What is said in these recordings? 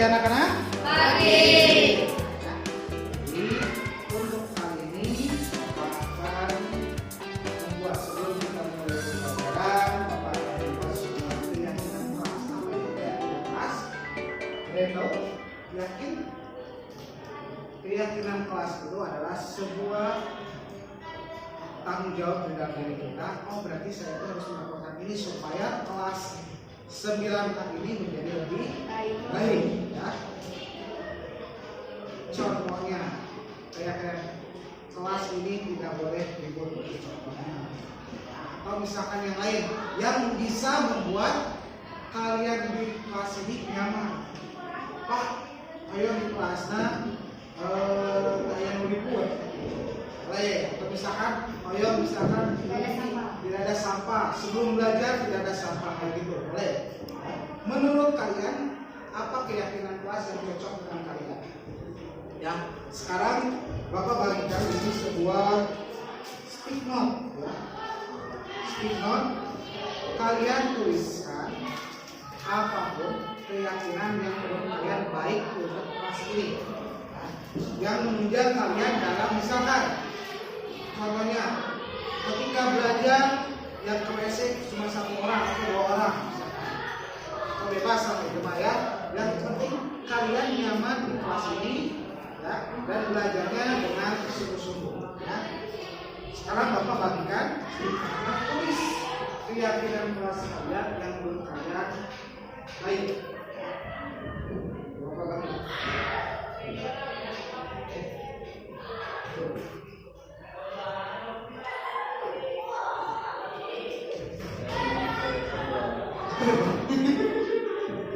anak-anak? Pagi. Jadi untuk kali ini Bapak akan membuat sebelum kita mulai pembelajaran, Bapak akan membuat sebuah keyakinan kelas. Apa itu keyakinan kelas? Betul? Yakin? Keyakinan kelas itu adalah sebuah tanggung jawab dalam diri kita. Oh, berarti saya itu harus melakukan ini supaya kelas 9 ini menjadi lebih baik, ya. Contohnya, kayak kelas ini tidak boleh ribut, contohnya. Atau misalkan yang lain yang bisa membuat kalian di kelas ini nyaman. Pak, ayo di kelasnya yang ribut. Atau misalkan, ayo misalkan tidak ada sampah. Sebelum belajar tidak ada sampah, kayak gitu, boleh. Menurut kalian, apa keyakinan kelas yang cocok dengan kalian? Ya, sekarang Bapak bagikan ini sebuah stick note, ya. Stick note, kalian tuliskan apapun keyakinan yang menurut kalian baik untuk kelas ini, ya. Yang menunjang kalian dalam misalkan, contohnya, ketika belajar yang ke WC cuma 1 orang atau 2 orang, misalkan. Atau bebas sampai cuma, ya. Yang penting kalian nyaman di kelas ini, ya, dan belajarnya dengan sungguh-sungguh, ya. Sekarang Bapak bagikan, tulis keyakinan kelas kalian yang menurut kalian baik. Bapak bagikan.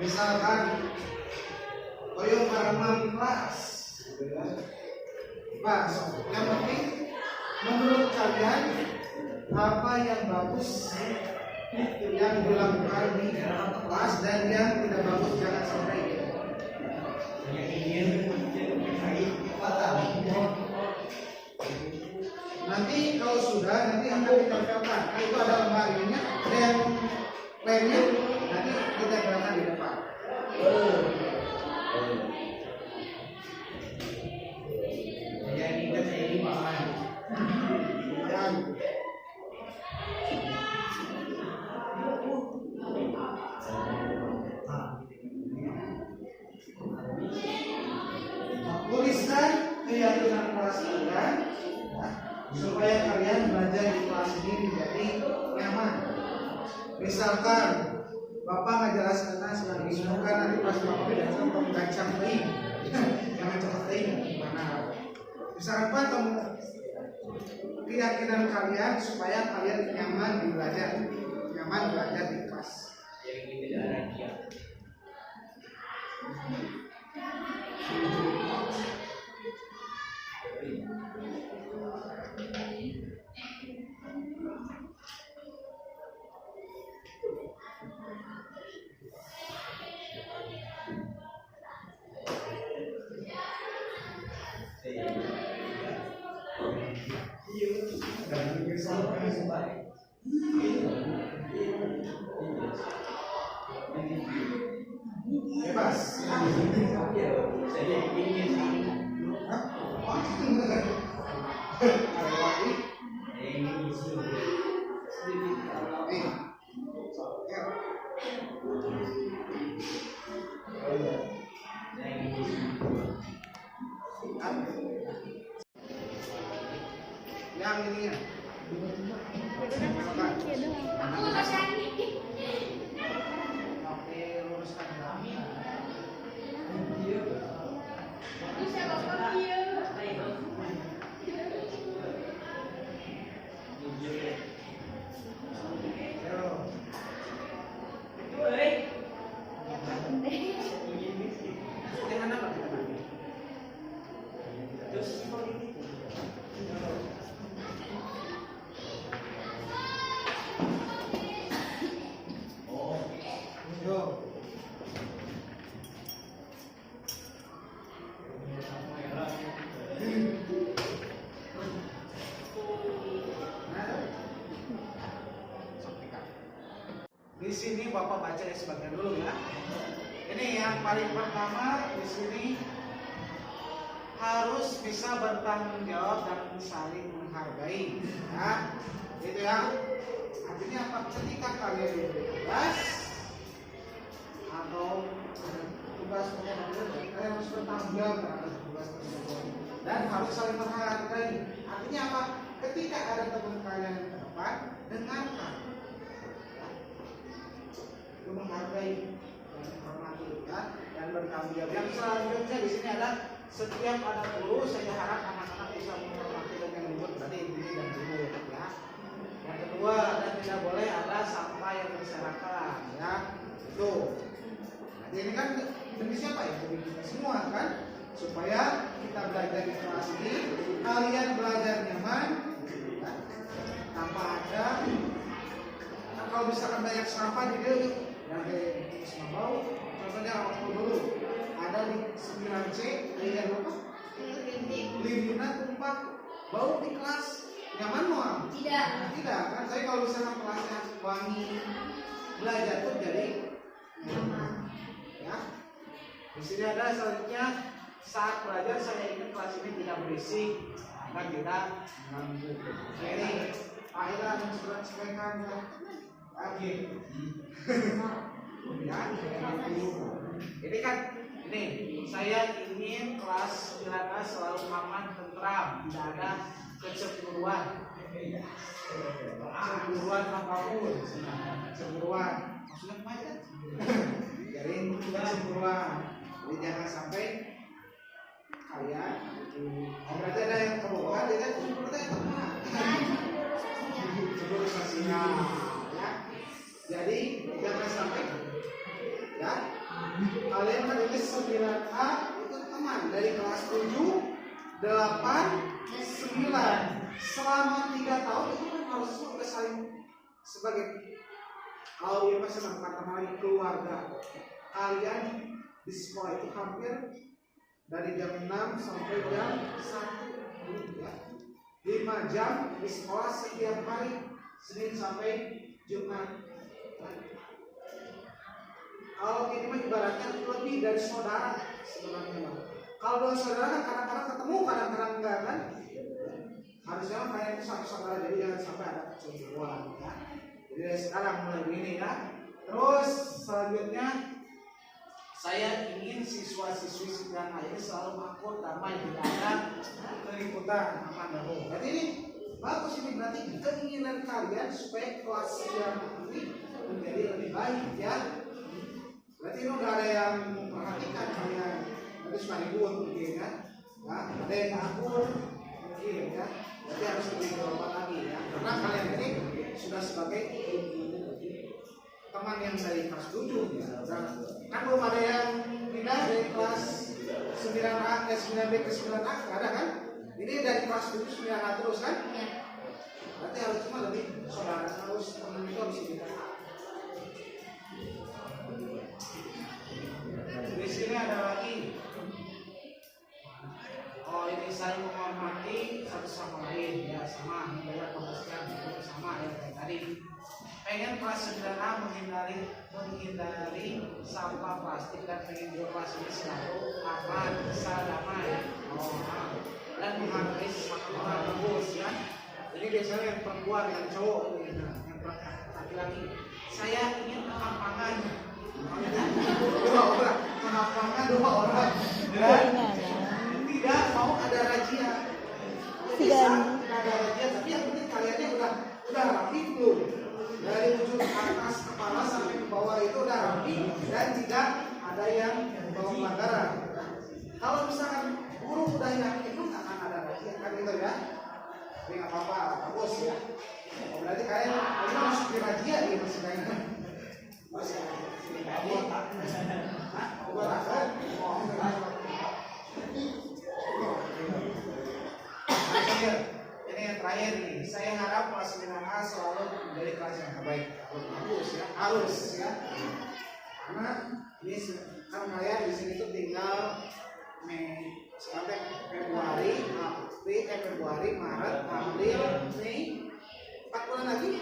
Misalkan koyong bareng di kelas, pas yang penting menurut kalian apa yang bagus yang dilakukan di kelas dan yang tidak bagus jangan sampai. Nanti kalau sudah nanti akan ditempelkan. Nah, itu ada lembarannya, ada yang lainnya nanti ditempelkan di depan. Tuliskan keyakinan kelas kalian, ya, supaya kalian belajar di kelas ini menjadi nyaman. Misalkan Bapak ngajelaskan sedang bingung kan nanti pas Bapak belajar menggacang teing, jangan cepat teing gimana? Misalkan Pak kamu keyakinan kalian supaya kalian nyaman di belajar di kelas. Bebas. Yang ini ya. Oke, luruskan kami. Di sini Bapak baca sebagian dulu ya. Ini yang paling pertama di sini harus bisa bertanggung jawab dan saling menghargai. Ya, gitu ya. Artinya apa? Ketika kalian diberi tugas atau tugas kalian harus bertanggung jawab terhadap tugas tersebut dan harus saling menghargai. Artinya apa? Ketika ada teman kalian yang terdepan, dengarkan, itu menghargai dan menghormati ya, dan bertanggung jawab. Yang selanjutnya di sini ada setiap ada guru, saya harap anak-anak bisa menghormati dan menyebut berarti ini dan guru ya. Yang kedua, dan tidak boleh ada sampah yang berserakan ya. Itu. Jadi ini kan demi siapa ya? Demi kita semua kan? Supaya kita belajar di kelas ini, kalian belajar nyaman, ya, tanpa ada. Nah, kalau misalkan banyak sampah di dia, yang kayak semua bau, contohnya waktu dulu ada di 9C, lihat apa? Limbunan tumpah, bau di kelas, nyaman mau? Tidak. Tidak kan? Saya kalau misalkan kelasnya wangi, belajar tuh jadi nyaman. Ya. Di sini ada selanjutnya. Saat belajar saya ingin kelas ini tidak berisik agar tidak mengganggu. Ini akhirnya mencoba sampaikan ya. Oke. Ya, ini kan ini saya ingin kelas 9A selalu aman, tentram, tidak ada kecemburuan. Cemburuan apapun, cemburuan. Maksudnya apa ya? Jadi cemburuan. Jadi jangan sampai kalian berarti ada yang keluar dia kan berarti yang tengah cemburu sosial ya. Jadi jangan sampai ya kalian kan ini 9A itu teman dari kelas 7, 8, 9 selama 3 tahun itu kan harus sudah saling sebagai kalau dia masih namanya keluarga. Kalian di sekolah itu hampir dari jam 6 sampai jam 1 ya. 5 jam di sekolah setiap hari, Senin sampai Jumat. Kalau ini mah ibaratnya lebih dari saudara sebenarnya. Kalau dari saudara kan kadang-kadang ketemu, kadang-kadang enggak kan. Harusnya kayak satu saudara, jadi jangan sampai ada kecemburuan ya. Jadi dari sekarang mulai begini ya. Terus selanjutnya saya ingin siswa-siswi 9A ini selalu akur, damai, tidak ada keributan, aman dahulu. Jadi ini bagus, ini berarti keinginan kalian supaya kelas 9A ini menjadi lebih baik ya. Berarti ini udah ada yang memperhatikan kalian. Berarti sudah ribut mungkin kan? Nah, ada yang akur mungkin ya. Berarti harus lebih berubah lagi ya. Karena kalian ini sudah sebagai teman yang dari kelas 7 ya. Kan belum ada yang pindah dari kelas 9A ke 9B ke 9A, ada kan? Ini dari kelas 7 9A terus kan? Ya. Berarti harus cuma lebih saudara, harus teman itu harus pindah. Di sini ada lagi. Oh, ini saling menghormati satu sama lain ya, sama menjaga kebersihan itu sama ya kayak tadi. Pengen kelas 9A menghindari sampah plastik dan pengen juga kelas ini selalu aman, bisa damai, dan menghargai sesama orang bagus ya. Jadi biasanya yang perempuan, yang cowok, yang laki-laki, saya ingin kehampangan. Dua orang, kehampangan 2 orang. Tidak mau ada razia. Bisa tidak ada razia, tapi yang penting kaliannya udah rapi belum? Dari ujung atas kepala sampai ke bawah itu udah rapi dan tidak ada yang membawa pelanggaran. Kalau misalkan guru udah yakin itu nggak akan ada razia kan gitu ya. Tapi nggak apa-apa, bagus ya. Berarti kalian ini masuk di razia dia masih kayak masih buat kan? Ini yang terakhir nih, saya harap kelas 9A selalu menjadi kelas yang terbaik. Bagus ya, harus ya. Karena ini kan kalian di sini tuh tinggal Mei sampai Februari, Maret, April, Mei, 4 bulan lagi.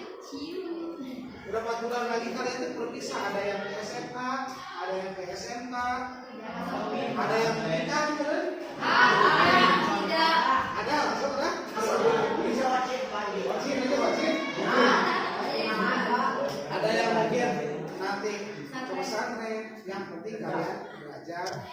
Udah 4 bulan lagi kalian tuh berpisah. Ada yang SMK, ada yang ke SMK, ada yang menikah, ada, masuk ada, bisa wajib aja wajib. Ada yang mungkin nanti ke pesantren, yang penting kalian belajar.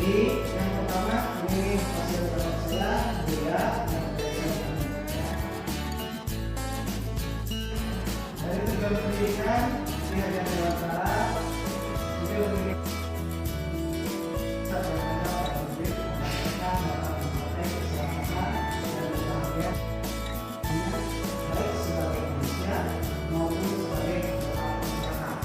Yang pertama ini fasilitas dari tujuan pendidikan pihak yang dewasa juga memiliki baik sebagai manusia maupun sebagai masyarakat.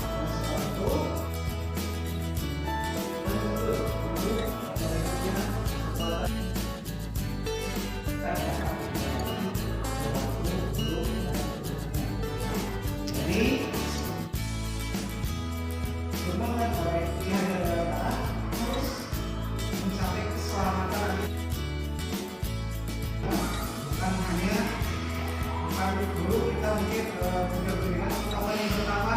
Jadi bermanfaat oleh pihak negara harus mencapai keselamatan, bukan hanya dulu kita mungkin berjalan apa yang pertama,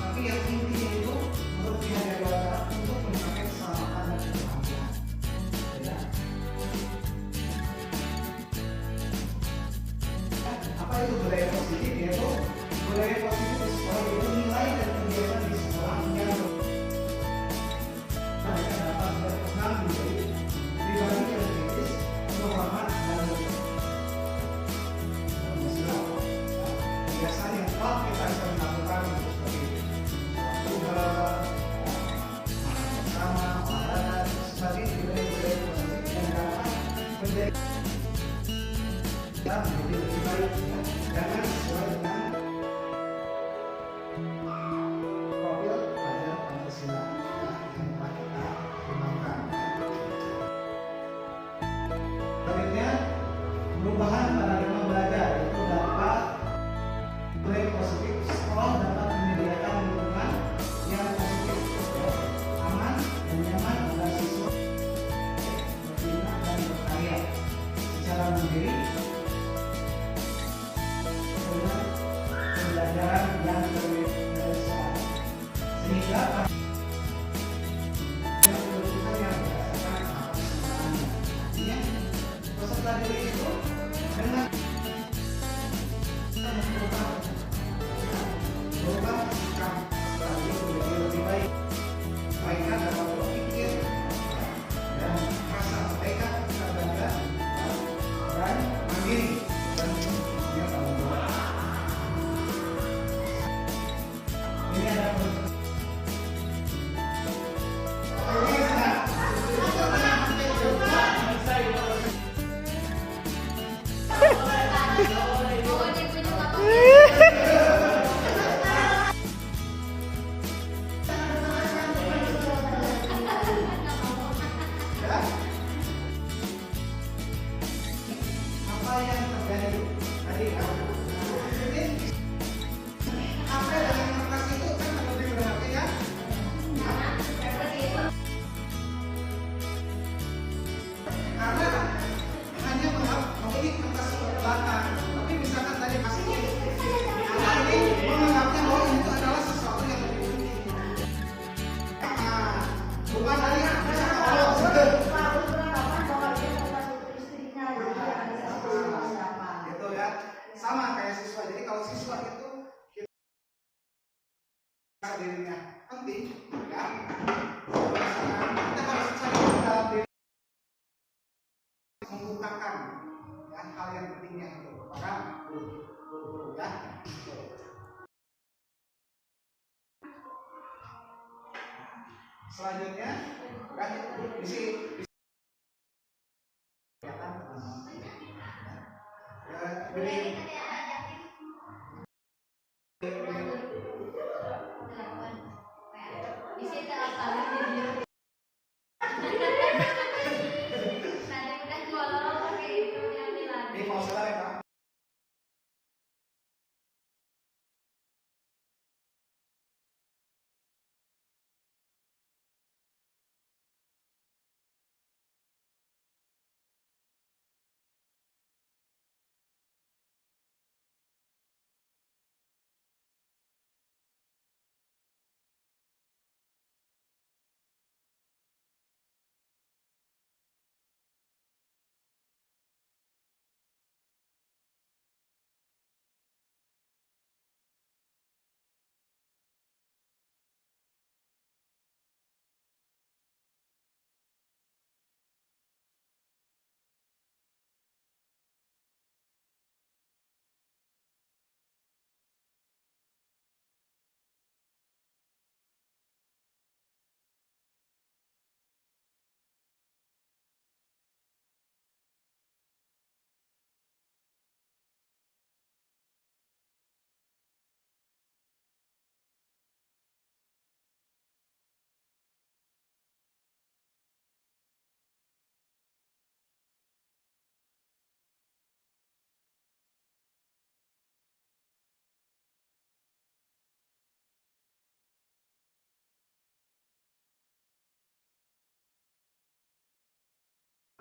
tapi yang intinya itu menurut pihak negara untuk mencapai keselamatan dan kebahagiaan. Apa itu budaya positif? Yaitu budaya positif di sekolah itu nilai dan kegiatan di sekolah yang mereka dapat berkembang menjadi pribadi yang kritis, terhormat dan bermusyawarah. Biasanya kalau kita bisa melakukan seperti tugas bersama, olahraga, sebagai budaya-budaya positif yang dapat menjadi lebih baik, jangan sesuai dengan profil pelajar Pancasila yang telah kita kembangkan. Selanjutnya, perubahan paradigma belajar itu dapat mulai positif. Sekolah dapat menyediakan lingkungan yang positif, aman dan nyaman agar siswa berguna dan berkarya secara mandiri dengan pembelajaran yang berkelanjutan, sehingga yang berkelanjutan yang berdasarkan atas semangatnya. Artinya peserta didik itu dengan berubah sikap peserta didik menjadi lebih baik. Mereka dapat berpikir dan rasa mereka bisa belajar dan mandiri dan punya tanggung jawab. Ini ada apa yang terjadi tadi kan? Jadi apa yang kertas itu kan lebih berarti kan? Karena hanya memilih kertas belakang, tapi misalkan tadi kasih ini menganggapnya bahwa itu adalah sesuatu yang lebih penting. Bukan dari itu ya, sama kayak siswa. Jadi kalau siswa itu kita dirinya penting, ya kita harus cari dalam diri membukakan ya, hal yang pentingnya itu, maka guru ya. selanjutnya kan isi beli di mau salah ya Pak.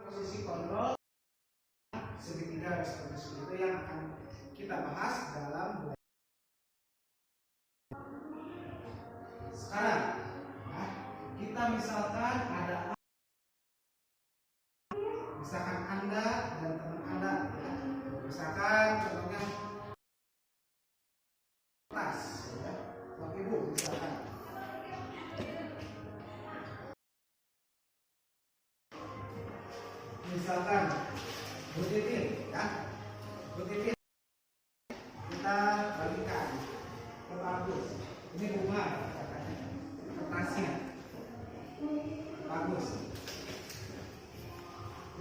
Posisi kontrol segitiga distribusi itu yang akan kita bahas dalam sekarang. Nah, kita misalkan ada misalkan Anda dan teman Anda, ya. Misalkan contohnya tas, ya. Bapak Ibu misalkan Bu Titin, ya. Bu Titin kita bagikan ke bagus. Ini bunga kertasnya bagus.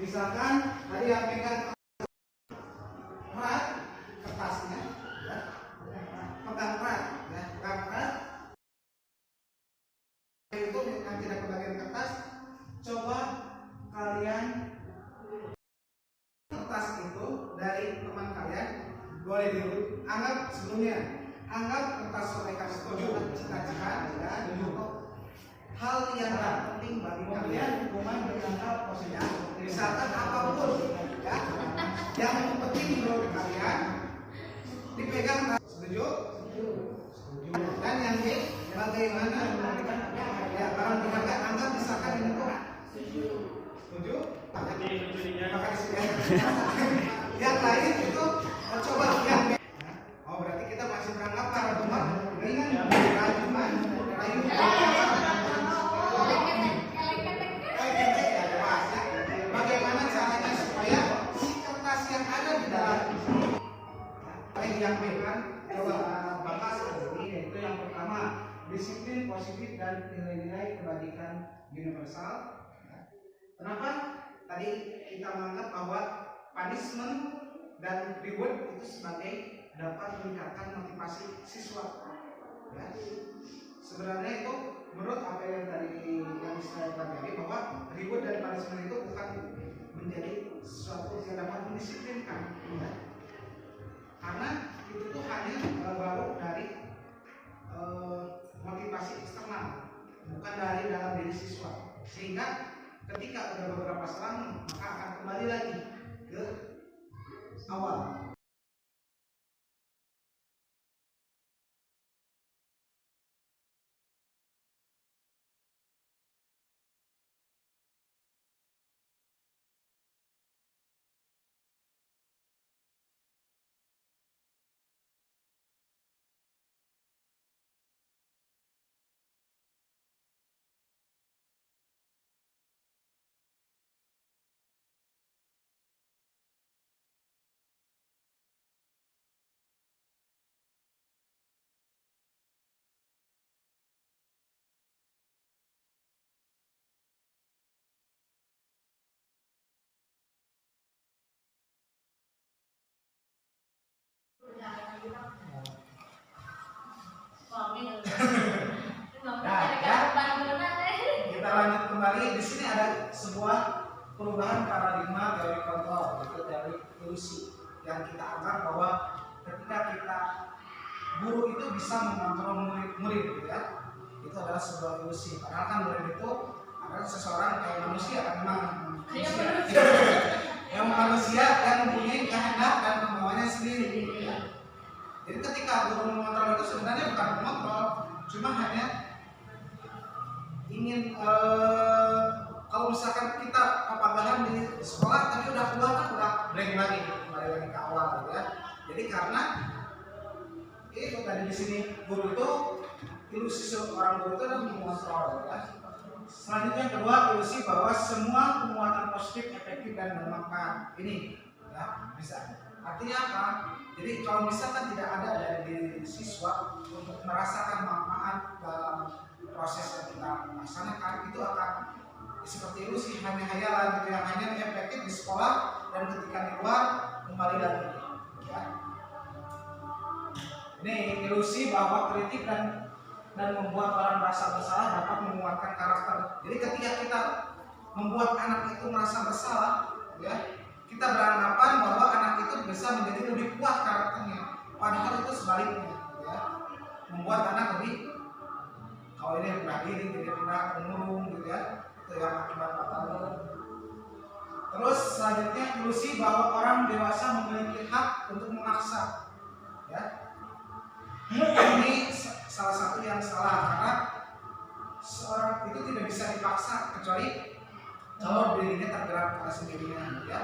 Misalkan tadi yang pegang erat kertasnya, ya. Pegang erat, ya. Pegang erat itu yang tidak kebagian kertas. Coba kalian kertas itu dari teman kalian boleh dianggap sebelumnya, anggap kertas sobek setuju cita-cita dan untuk hal yang penting bagi kalian hubungan dengan posisinya. Misalkan apapun, ya, yang penting menurut kalian dipegang, setuju? Dan yang B bagaimana? Ya, barang berharga anggap misalkan ini tuh setuju? Maka yang lain itu coba yang B. Oh berarti kita masih beranggapan dengan rayuan bagaimana caranya supaya si kertas yang ada di dalam yang kan coba bahas ini, yaitu yang pertama disiplin positif dan nilai-nilai kebajikan universal. Kenapa tadi kita menganggap bahwa punishment dan reward itu sebagai dapat meningkatkan motivasi siswa, ya. Sebenarnya itu menurut apa yang tadi yang saya pelajari bahwa reward dan punishment itu bukan menjadi sesuatu yang dapat mendisiplinkan, ya. Karena itu tuh hanya baru dari motivasi eksternal, bukan dari dalam diri siswa, sehingga ketika udah beberapa selang maka akan kembali lagi ke awal. kembali di sini ada sebuah perubahan paradigma teori kontrol, yaitu teori ilusi, yang kita anggap bahwa ketika kita guru itu bisa mengontrol murid, gitu ya, itu adalah sebuah ilusi. Padahal kan murid itu adalah seseorang kayak manusia, kan memang manusia, yang manusia yang mempunyai kehendak dan kemauannya sendiri. Gitu ya. Jadi ketika guru mengontrol itu sebenarnya bukan mengontrol, cuma hanya ingin kalau misalkan kita papagahan di sekolah tapi udah keluar kan udah break lagi, kembali lagi ke awal, gitu ya. Jadi karena itu tadi di sini guru itu ilusi seorang guru itu adalah mengontrol, ya. Selanjutnya yang kedua, ilusi bahwa semua penguatan positif, efektif dan bermanfaat. Ini ya bisa. Artinya apa? Jadi kalau misalkan tidak ada dari diri siswa untuk merasakan manfaat dalam proses yang kita laksanakan, itu akan seperti ilusi, hanya hayalan, gitu, yang hanya efektif di sekolah dan ketika di luar kembali lagi. Ya. Ini ilusi bahwa kritik dan membuat orang merasa bersalah dapat menguatkan karakter. Jadi ketika kita membuat anak itu merasa bersalah, ya, kita beranggapan bahwa anak itu bisa menjadi lebih kuat karakternya. Padahal itu sebaliknya, ya, membuat anak lebih, kalau ini rendah diri, jadi rendah pemurung, gitu ya, itu yang akibat fatal. Terus selanjutnya ilusi bahwa orang dewasa memiliki hak untuk memaksa, ya. Ini salah satu yang salah, karena seorang itu tidak bisa dipaksa kecuali kalau dirinya tergerak pada sendirinya, ya.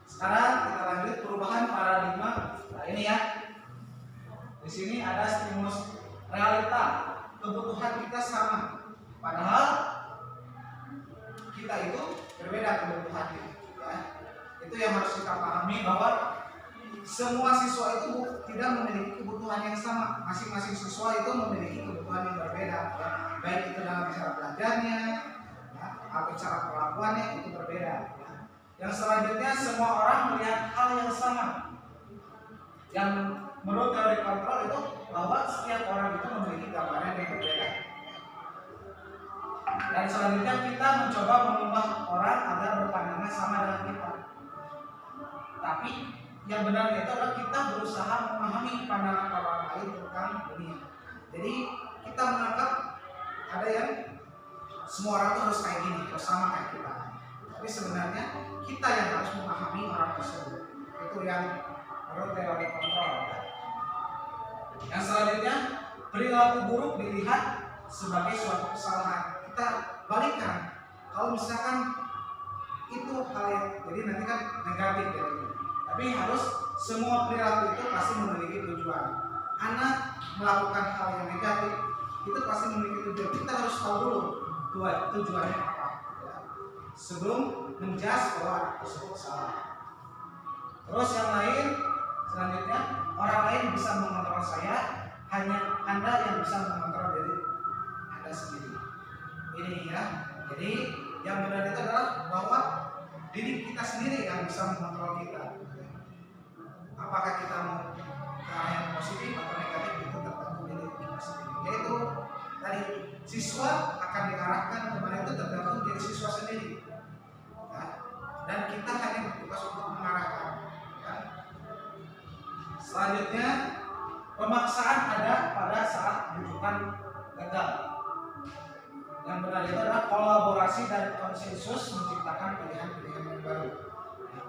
Sekarang kita lanjut perubahan paradigma. Nah ini ya, di sini ada stimulus realita, kebutuhan kita sama, padahal kita itu berbeda kebutuhannya, ya. Itu yang harus kita pahami, bahwa semua siswa itu tidak memiliki kebutuhan yang sama. Masing-masing siswa itu memiliki kebutuhan yang berbeda, ya. Baik itu dalam cara belajarnya, ya, atau cara perlakuannya itu berbeda, ya. Yang selanjutnya, semua orang melihat hal yang sama. Yang menurut teori kontrol itu bahwa setiap orang itu memiliki gambaran yang berbeda. Dan selanjutnya kita mencoba mengubah orang agar berpandangan sama dengan kita. Tapi yang benar itu adalah kita berusaha memahami pandangan orang lain tentang dunia. Jadi kita menganggap ada yang semua orang itu harus kayak gini, harus sama kayak kita. Tapi sebenarnya kita yang harus memahami orang tersebut. Itu yang menurut teori kontrol. Yang selanjutnya, perilaku buruk dilihat sebagai suatu kesalahan. Kita balikkan. Kalau misalkan itu hal yang, jadi nanti kan negatif ya. Tapi harus semua perilaku itu pasti memiliki tujuan. Anak melakukan hal yang negatif itu pasti memiliki tujuan. Kita harus tahu dulu tujuannya apa, ya, sebelum menjudge bahwa anak tersebut salah. Terus yang lain, selanjutnya, orang lain bisa mengontrol saya, hanya Anda yang bisa mengontrol diri Anda sendiri. Ini ya. Jadi yang benar itu adalah bahwa diri kita sendiri yang bisa mengontrol kita. Apakah kita mau ke arah yang positif atau negatif itu tergantung diri kita sendiri. Yaitu dari siswa akan diarahkan kemana itu tergantung dari siswa sendiri. Ya. Dan kita hanya bertugas untuk mengarahkan. Ya. Selanjutnya, pemaksaan ada pada saat bujukan gagal. Yang benar itu adalah kolaborasi dan konsensus menciptakan pilihan-pilihan yang baru. Ya.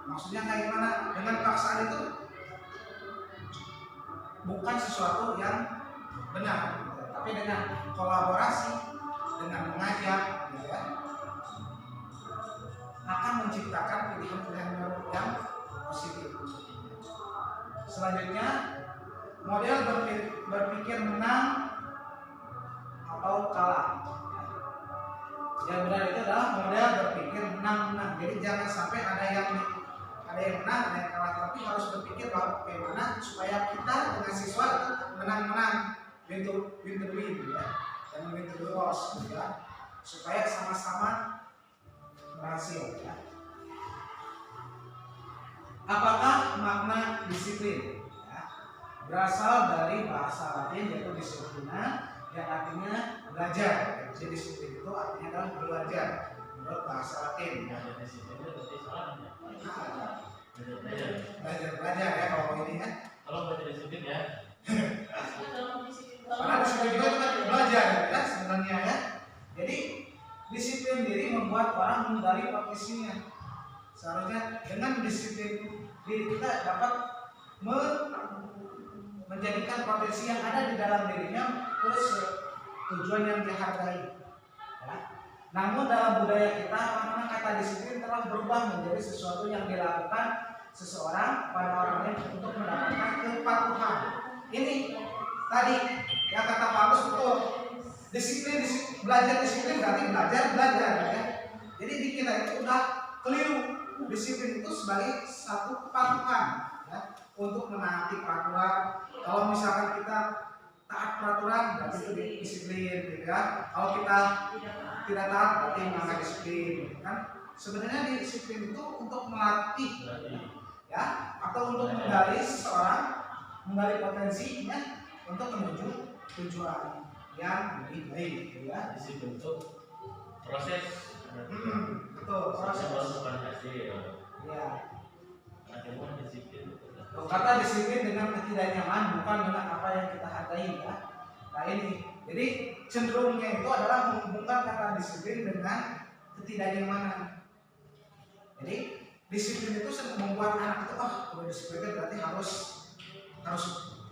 Maksudnya kayak gimana? Dengan paksaan itu bukan sesuatu yang benar, tapi dengan kolaborasi, dengan mengajak, ya, akan menciptakan pilihan-pilihan baru yang positif. Selanjutnya, model berpikir menang atau kalah. Yang benar itu adalah model berpikir menang-menang. Jadi jangan sampai ada yang menang, ada yang kalah, tapi harus berpikir bahwa bagaimana supaya kita dengan siswa itu menang-menang, win to win, ya, dan win to lose, ya, supaya sama-sama berhasil, ya. Apakah makna disiplin? Ya, berasal dari bahasa Latin yaitu disiplina, yang artinya belajar. Jadi disiplin itu artinya adalah belajar menurut bahasa Latin. Belajar ya kalau ini ya. Kalau baca disiplin ya. Karena disiplin juga itu kan belajar ya sebenarnya ya. Jadi disiplin diri membuat orang menghindari potensinya. Seharusnya dengan disiplin diri kita dapat menjadikan potensi yang ada di dalam dirinya terus tujuan yang dihargai. Ya. Namun dalam budaya kita, karena kata disiplin telah berubah menjadi sesuatu yang dilakukan seseorang pada orang lain untuk mendapatkan kepatuhan. Ini tadi yang kata Paulus betul. Disiplin, belajar disiplin berarti belajar ya. Jadi di kita itu udah keliru. Disiplin itu sebagai satu kepatuhan ya, untuk menaati peraturan. Kalau misalkan kita taat peraturan berarti itu disiplin gitu ya. Kalau kita tidak taat berarti melanggar disiplin gitu kan. Sebenarnya disiplin itu untuk melatih ya, atau untuk menggali seseorang, menggali potensinya untuk menuju tujuan yang lebih baik gitu ya. Disiplin itu proses. Betul, proses bukan hasil. Ya. Kata disiplin dengan ketidaknyaman bukan dengan apa yang kita hargai ya. Nah ini, jadi cenderungnya itu adalah menghubungkan kata disiplin dengan ketidaknyamanan. Jadi disiplin itu membuat anak itu kalau disiplin berarti harus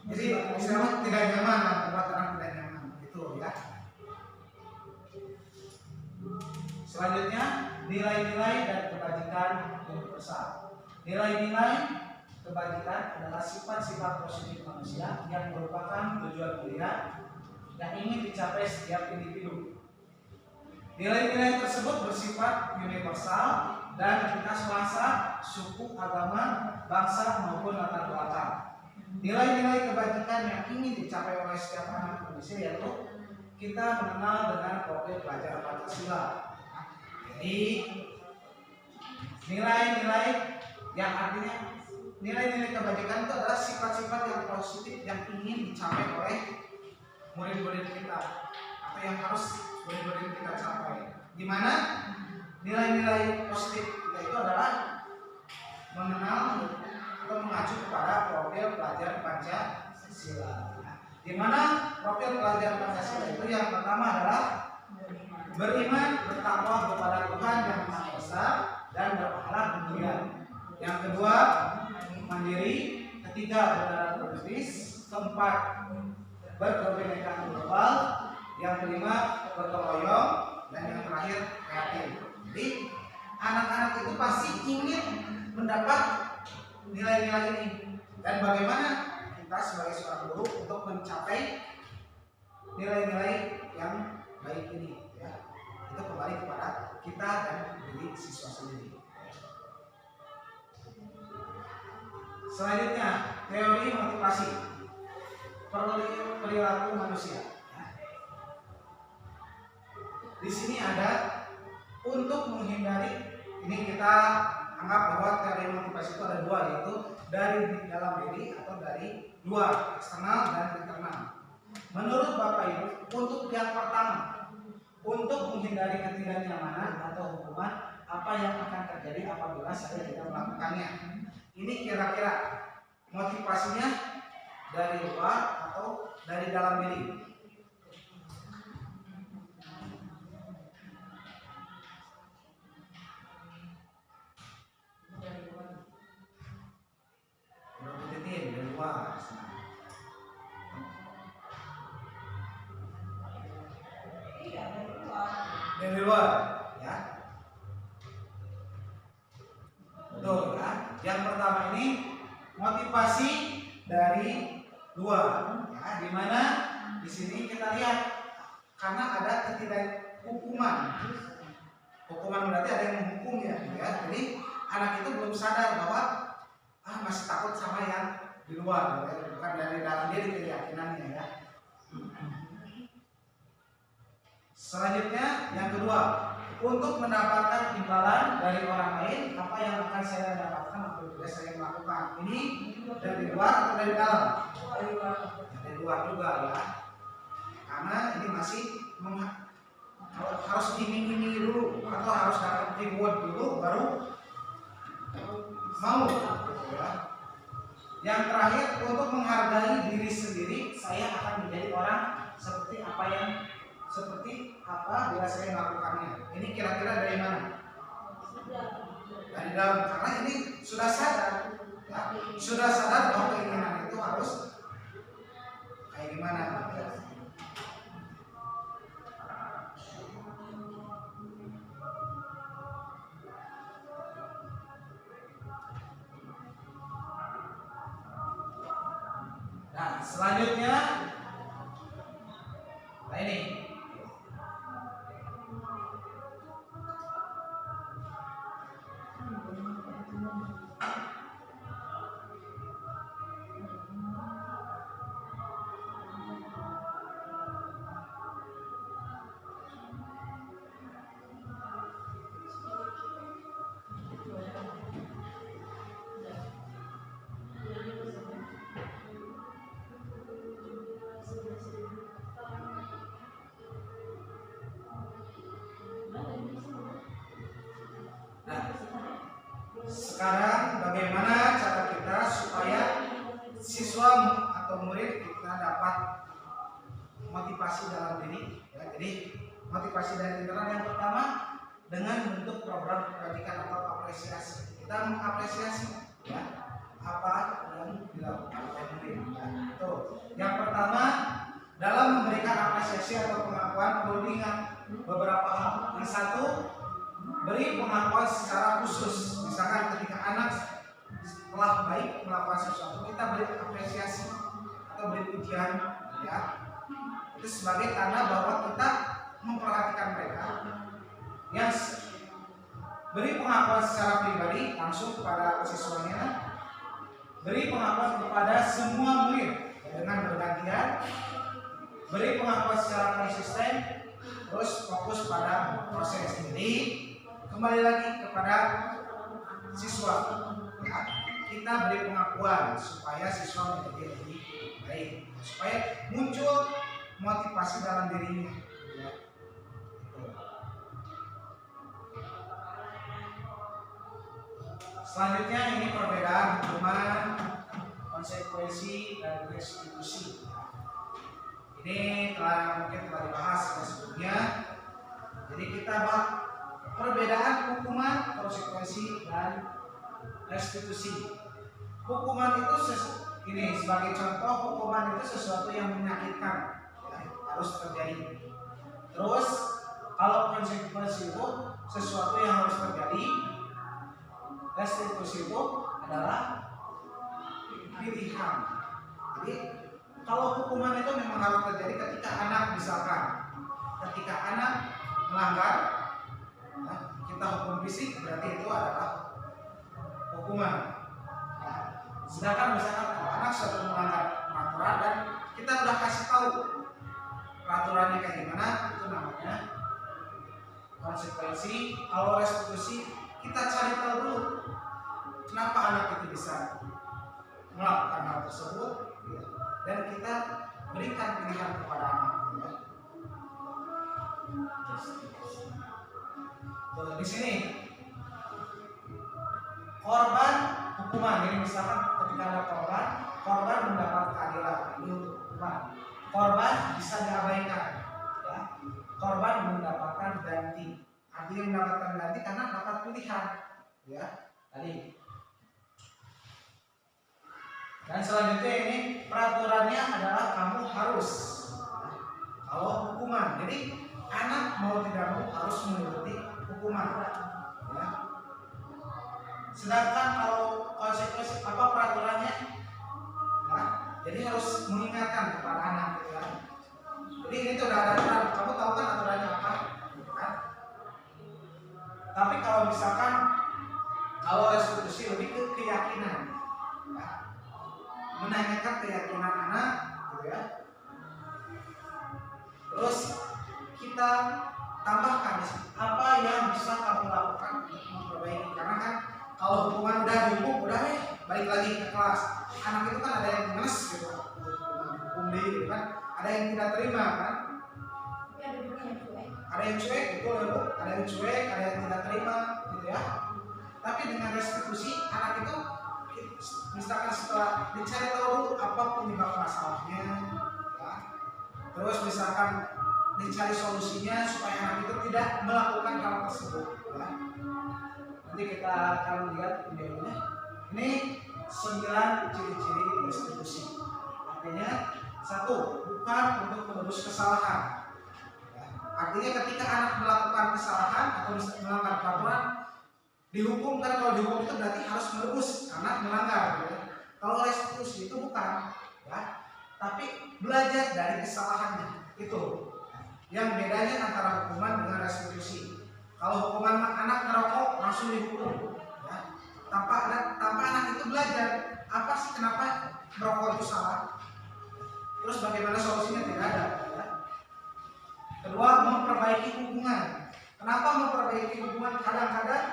jadi istilahnya tidak nyaman, membuat orang tidak nyaman gitu ya. Selanjutnya nilai-nilai dan kebajikan universal. Nilai-nilai kebajikan adalah sifat-sifat positif manusia yang merupakan tujuan mulia yang ingin dicapai setiap individu. Nilai-nilai tersebut bersifat universal dan lintas masa, suku, agama, bangsa maupun latar belakang. Nilai-nilai kebajikan yang ingin dicapai oleh setiap anak manusia yaitu kita mengenal dengan profil pelajar Pancasila. Jadi nilai-nilai yang artinya nilai-nilai kebajikan itu adalah sifat-sifat yang positif yang ingin dicapai oleh murid-murid kita atau yang harus murid-murid kita capai. Di mana nilai-nilai positif kita itu adalah mengenal atau mengacu kepada profil pelajar Pancasila. Di mana profil pelajar Pancasila itu yang pertama adalah beriman, bertakwa kepada Tuhan yang Maha Esa dan berakhlak mulia. Yang kedua, mandiri. Ketiga, berdarah produktif. Keempat, berkebinekaan global. Yang kelima, gotong royong. Dan yang terakhir, kreatif. Jadi anak-anak itu pasti ingin mendapat nilai-nilai ini. Dan bagaimana kita sebagai seorang guru untuk mencapai nilai-nilai yang baik ini ya. Itu kembali kepada kita dan diri siswa sendiri. Selanjutnya, teori motivasi perilaku manusia. Di sini ada untuk menghindari, ini kita anggap bahwa teori motivasi itu ada dua, yaitu dari dalam diri atau dari luar, eksternal dan internal. Menurut Bapak Ibu, untuk yang pertama, untuk menghindari ketidaknyamanan atau hukuman, apa yang akan terjadi apabila saya tidak melakukannya? Ini kira-kira motivasinya dari luar atau dari dalam diri? Dari luar. Dari luar, ya. Betul ya. Yang pertama ini motivasi dari luar, ya. Di mana di sini kita lihat karena ada ketidakhukuman. Hukuman berarti ada yang menghukum ya. Jadi anak itu belum sadar bahwa masih takut sama yang di luar, ya. Bukan dari dalam diri keyakinannya ya. Selanjutnya yang kedua, untuk mendapatkan imbalan dari orang lain, apa yang akan saya dapatkan apabila saya melakukan? Ini dari luar atau dari dalam? Dari luar juga ya. Karena ini masih harus iming-imingi dulu atau harus dapat reward dulu baru mau gitu ya. Yang terakhir, untuk menghargai diri sendiri, saya akan menjadi orang seperti apa bila saya melakukannya. Ini kira-kira dari mana? Dari dalam, karena ini sudah sadar ya, sudah sadar bahwa keinginan itu harus kayak gimana ya. Nah, selanjutnya, nah ini. Sekarang bagaimana cara kita supaya siswa atau murid kita dapat motivasi dalam diri ya. Jadi motivasi dari internal yang pertama dengan bentuk program kebajikan atau apresiasi. Kita mengapresiasi ya apa yang dilakukan oleh murid ya. Tuh. Yang pertama, dalam memberikan apresiasi atau pengakuan perlu diingat beberapa hal. Yang satu, beri pengakuan secara khusus. Misalkan ketika anak telah baik melakukan sesuatu, kita beri apresiasi atau beri pujian ya. Itu sebagai tanda bahwa kita memperhatikan mereka. Yang beri pengakuan secara pribadi langsung kepada siswanya. Beri pengakuan kepada semua murid dengan bergantian. Beri pengakuan secara konsisten, terus fokus pada proses. Jadi kembali lagi kepada siswa ya, kita beri pengakuan supaya siswa menjadi lebih baik, supaya muncul motivasi dalam dirinya ya. Selanjutnya ini perbedaan hukuman, konsekuensi, dan restitusi. Ini mungkin telah dibahas sebelumnya. Jadi kita bahas perbedaan hukuman, konsekuensi, dan restitusi. Hukuman itu ini sebagai contoh, hukuman itu sesuatu yang menyakitkan ya, harus terjadi. Terus kalau konsekuensi itu sesuatu yang harus terjadi. Restitusi itu adalah pilihan. Jadi kalau hukuman itu memang harus terjadi ketika anak misalkan, ketika anak melanggar, ya, kita hukum fisik berarti itu adalah hukuman. Nah, sedangkan misalkan kalau anak sudah melanggar peraturan dan kita udah kasih tahu peraturannya kayak gimana, itu namanya konsekuensi. Kalau restitusi, kita cari tahu dulu kenapa anak itu bisa melakukan hal tersebut ya, dan kita berikan pilihan kepada anak ya. Tuh, di sini korban hukuman, ini misalkan ketika ada korban mendapat keadilan, ini untuk hukuman. Korban bisa diabaikan ya. Korban mendapatkan ganti. Artinya mendapatkan ganti karena dapat pilihan ya tadi. Dan selanjutnya ini peraturannya adalah kamu harus. Kalau hukuman, jadi anak mau tidak mau harus menuruti hukuman ya. Sedangkan kalau konsekuensi apa peraturannya ya, jadi harus mengingatkan kepada anak gitu ya. Jadi ini tuh udah ada aturan, kamu tahu kan aturannya apa gitu kan. Tapi kalau misalkan kalau restitusi lebih ke keyakinan ya, menanyakan keyakinan anak gitu ya. Terus kita tambahkan apa yang bisa kamu lakukan untuk memperbaiki, karena kan kalau hukuman udah dihukum udah balik lagi ke kelas. Anak itu kan ada yang ngeles gitu, hukum gitu kan, ada yang tidak terima kan. Ada yang cuek, betul ya Bu? Ada yang cuek, ada yang tidak terima, gitu ya. Tapi dengan restitusi, anak itu misalkan setelah dicari tahu dulu apa penyebab masalahnya, ya. Terus misalkan dicari solusinya supaya anak itu tidak melakukan hal tersebut, ya. Nanti kita akan lihat videonya. Ini 9 ciri-ciri restitusi. Artinya, 1, bukan untuk menebus kesalahan. Ya. Artinya ketika anak melakukan kesalahan atau melanggar peraturan, dihukum, kan kalau dihukum itu berarti harus menebus karena melanggar, ya. Kalau restitusi itu bukan, ya, tapi belajar dari kesalahannya. Itu yang bedanya antara hukuman dengan restitusi. Kalau hukuman anak merokok langsung dihukum, ya, tanpa anak itu belajar apa sih kenapa merokok itu salah, terus bagaimana solusinya, tidak ada, ya. Kedua, memperbaiki hubungan. Kenapa memperbaiki hubungan? Kadang-kadang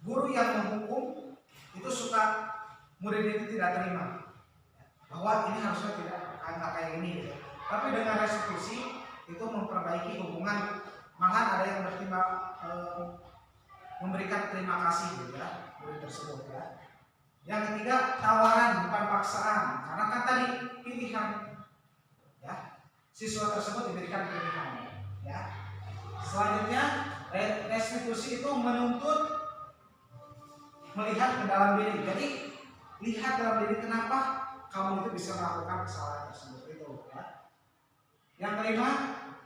guru yang menghukum itu suka murid itu tidak terima bahwa ini harusnya tidak kayak ini, ya. Tapi dengan restitusi itu memperbaiki hubungan, malah ada yang memberikan terima kasih, gitu ya, murid tersebut, ya. Yang ketiga, tawaran bukan paksaan, karena kan tadi pilihan, ya, siswa tersebut diberikan pilihan, ya. Selanjutnya, restitusi itu menuntut melihat ke dalam diri. Jadi lihat dalam diri kenapa kamu itu bisa melakukan kesalahan tersebut itu, ya. Yang kelima,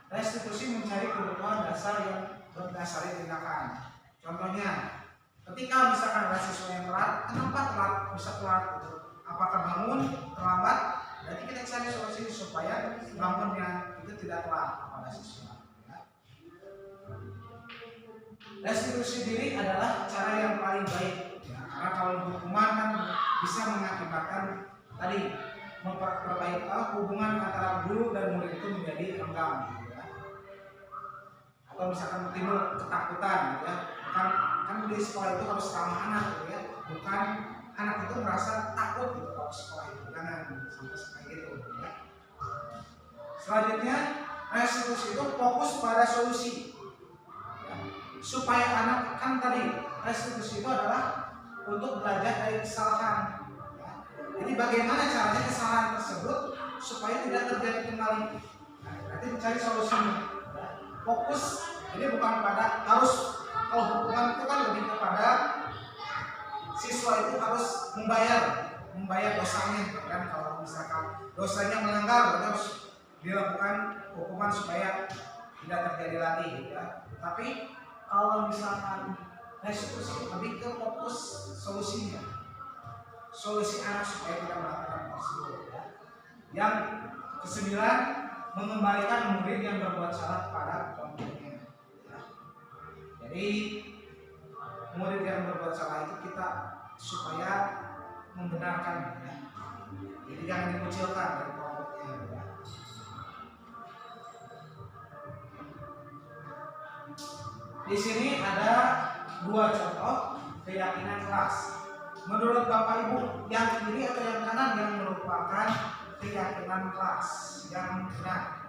restitusi mencari kebutuhan dasar yang berdasari tindakan. Contohnya, ketika misalkan ada siswa yang telat, kenapa telat bisa telat gitu? Apakah bangun terlambat? Berarti kita cari solusi supaya bangunnya itu tidak telat pada siswa, ya. Restitusi diri adalah cara yang paling baik, ya, karena kalau hukuman kan bisa mengakibatkan tadi memperbaiki hubungan antara guru dan murid itu menjadi renggang, gitu ya. Atau misalkan timbul ketakutan, gitu ya. Kan di sekolah itu harus ramah anak, gitu ya. Bukan anak itu merasa takut gitu kalau sekolah itu, jangan sampai seperti itu, ya. Selanjutnya, restitusi itu fokus pada solusi, ya. Supaya anak, kan tadi restitusi itu adalah untuk belajar dari kesalahan. Jadi bagaimana caranya kesalahan tersebut supaya tidak terjadi kembali? Nah, nanti mencari solusinya. Fokus, jadi bukan pada harus, kalau hukuman itu kan lebih kepada siswa itu harus membayar dosanya, kan? Kalau misalkan dosanya melanggar, berarti harus dilakukan hukuman supaya tidak terjadi lagi, ya. Tapi kalau misalkan restitusi lebih ke fokus solusinya. Solusi anak supaya tidak melakukan tersebut, ya. Yang kesembilan, mengembalikan murid yang berbuat salah kepada orang tuanya, ya. Jadi murid yang berbuat salah itu kita supaya membenarkan, ya. Jadi jangan dikucilkan dari kelompoknya, ya. Di sini ada 2 contoh keyakinan kelas. Menurut Bapak Ibu, yang kiri atau yang kanan yang merupakan keyakinan kelas yang benar?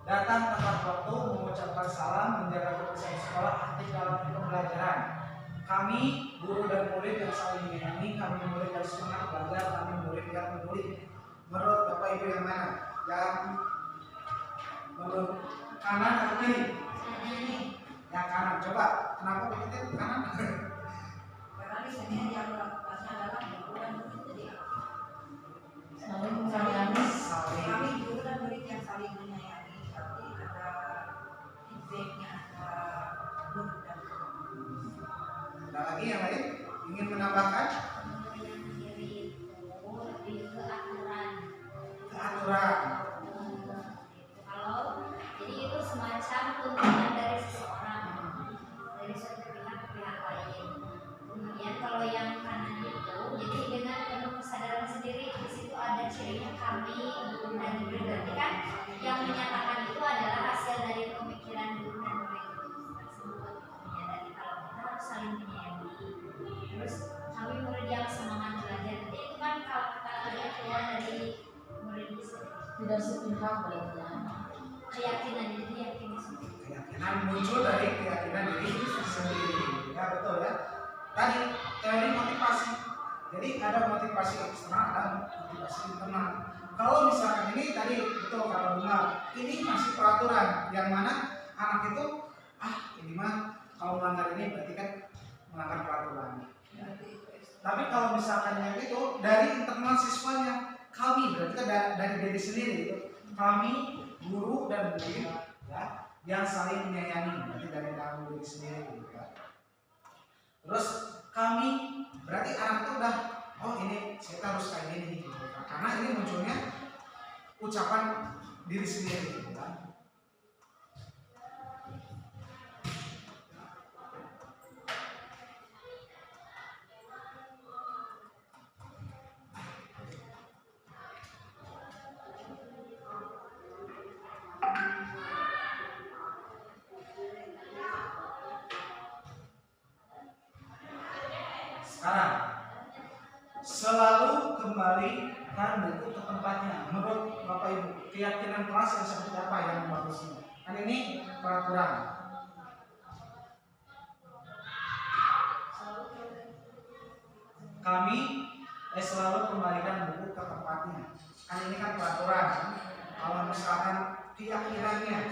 Datang tepat waktu, mengucapkan salam, menjaga kebersihan sekolah, aktif dalam pembelajaran. Kami, guru dan murid yang saling menyayangi, kami murid yang semangat belajar, kami murid yang peduli. Menurut Bapak Ibu yang mana? Yang menurut kanan atau kiri? Yang kanan. Coba, kenapa begitu kanan? Karena di sini yang melakukannya adalah guru dan murid, jadi saling menyayangi. kami guru dan murid yang saling menyayangi, tapi ada feedbacknya, ada guru dan murid. Ada lagi yang lain ingin menambahkan? Yang kiri itu lebih ke aturan. Aturan. Kalau jadi itu semacam tuntutan dari seseorang, dari suatu pihak ke pihak lain. Kemudian kalau yang kanan itu, jadi dengan penuh kesadaran sendiri, di situ ada cirinya kami, guru dan murid. Berarti kan yang menyatakan itu adalah hasil dari pemikiran guru dan murid tersebut. Menyadari kalau kita harus saling menyayangi. Terus kami murid yang semangat belajar. Jadi itu kan kalau kita lihat keluar dari diri sendiri. Tidak sepihak berarti ya. Keyakinan diri yakin sendiri. Keyakinan muncul dari keyakinan diri sendiri. Ya betul ya. Tadi teori motivasi. Jadi ada motivasi eksternal, ada motivasi internal. Kalau misalkan ini tadi betul kata Bunga, ini masih peraturan yang mana anak itu ini mah kalau melanggar ini berarti kan melanggar peraturan. Ya. Tapi kalau misalkan yang itu dari internal siswanya, kami berarti kan dari diri sendiri itu. Kami guru dan murid ya yang saling menyayangi, berarti dari dalam diri sendiri ya. Terus kami berarti anak itu udah ini kita harus kayak gini gitu. Karena ini munculnya ucapan diri sendiri gitu kan. Sekarang selalu kembalikan buku ke tempatnya. Menurut Bapak Ibu, keyakinan kelas yang seperti apa yang bagusnya? Kan ini peraturan. Kami selalu kembalikan buku ke tempatnya. Kan ini kan peraturan. Kalau misalkan keyakinannya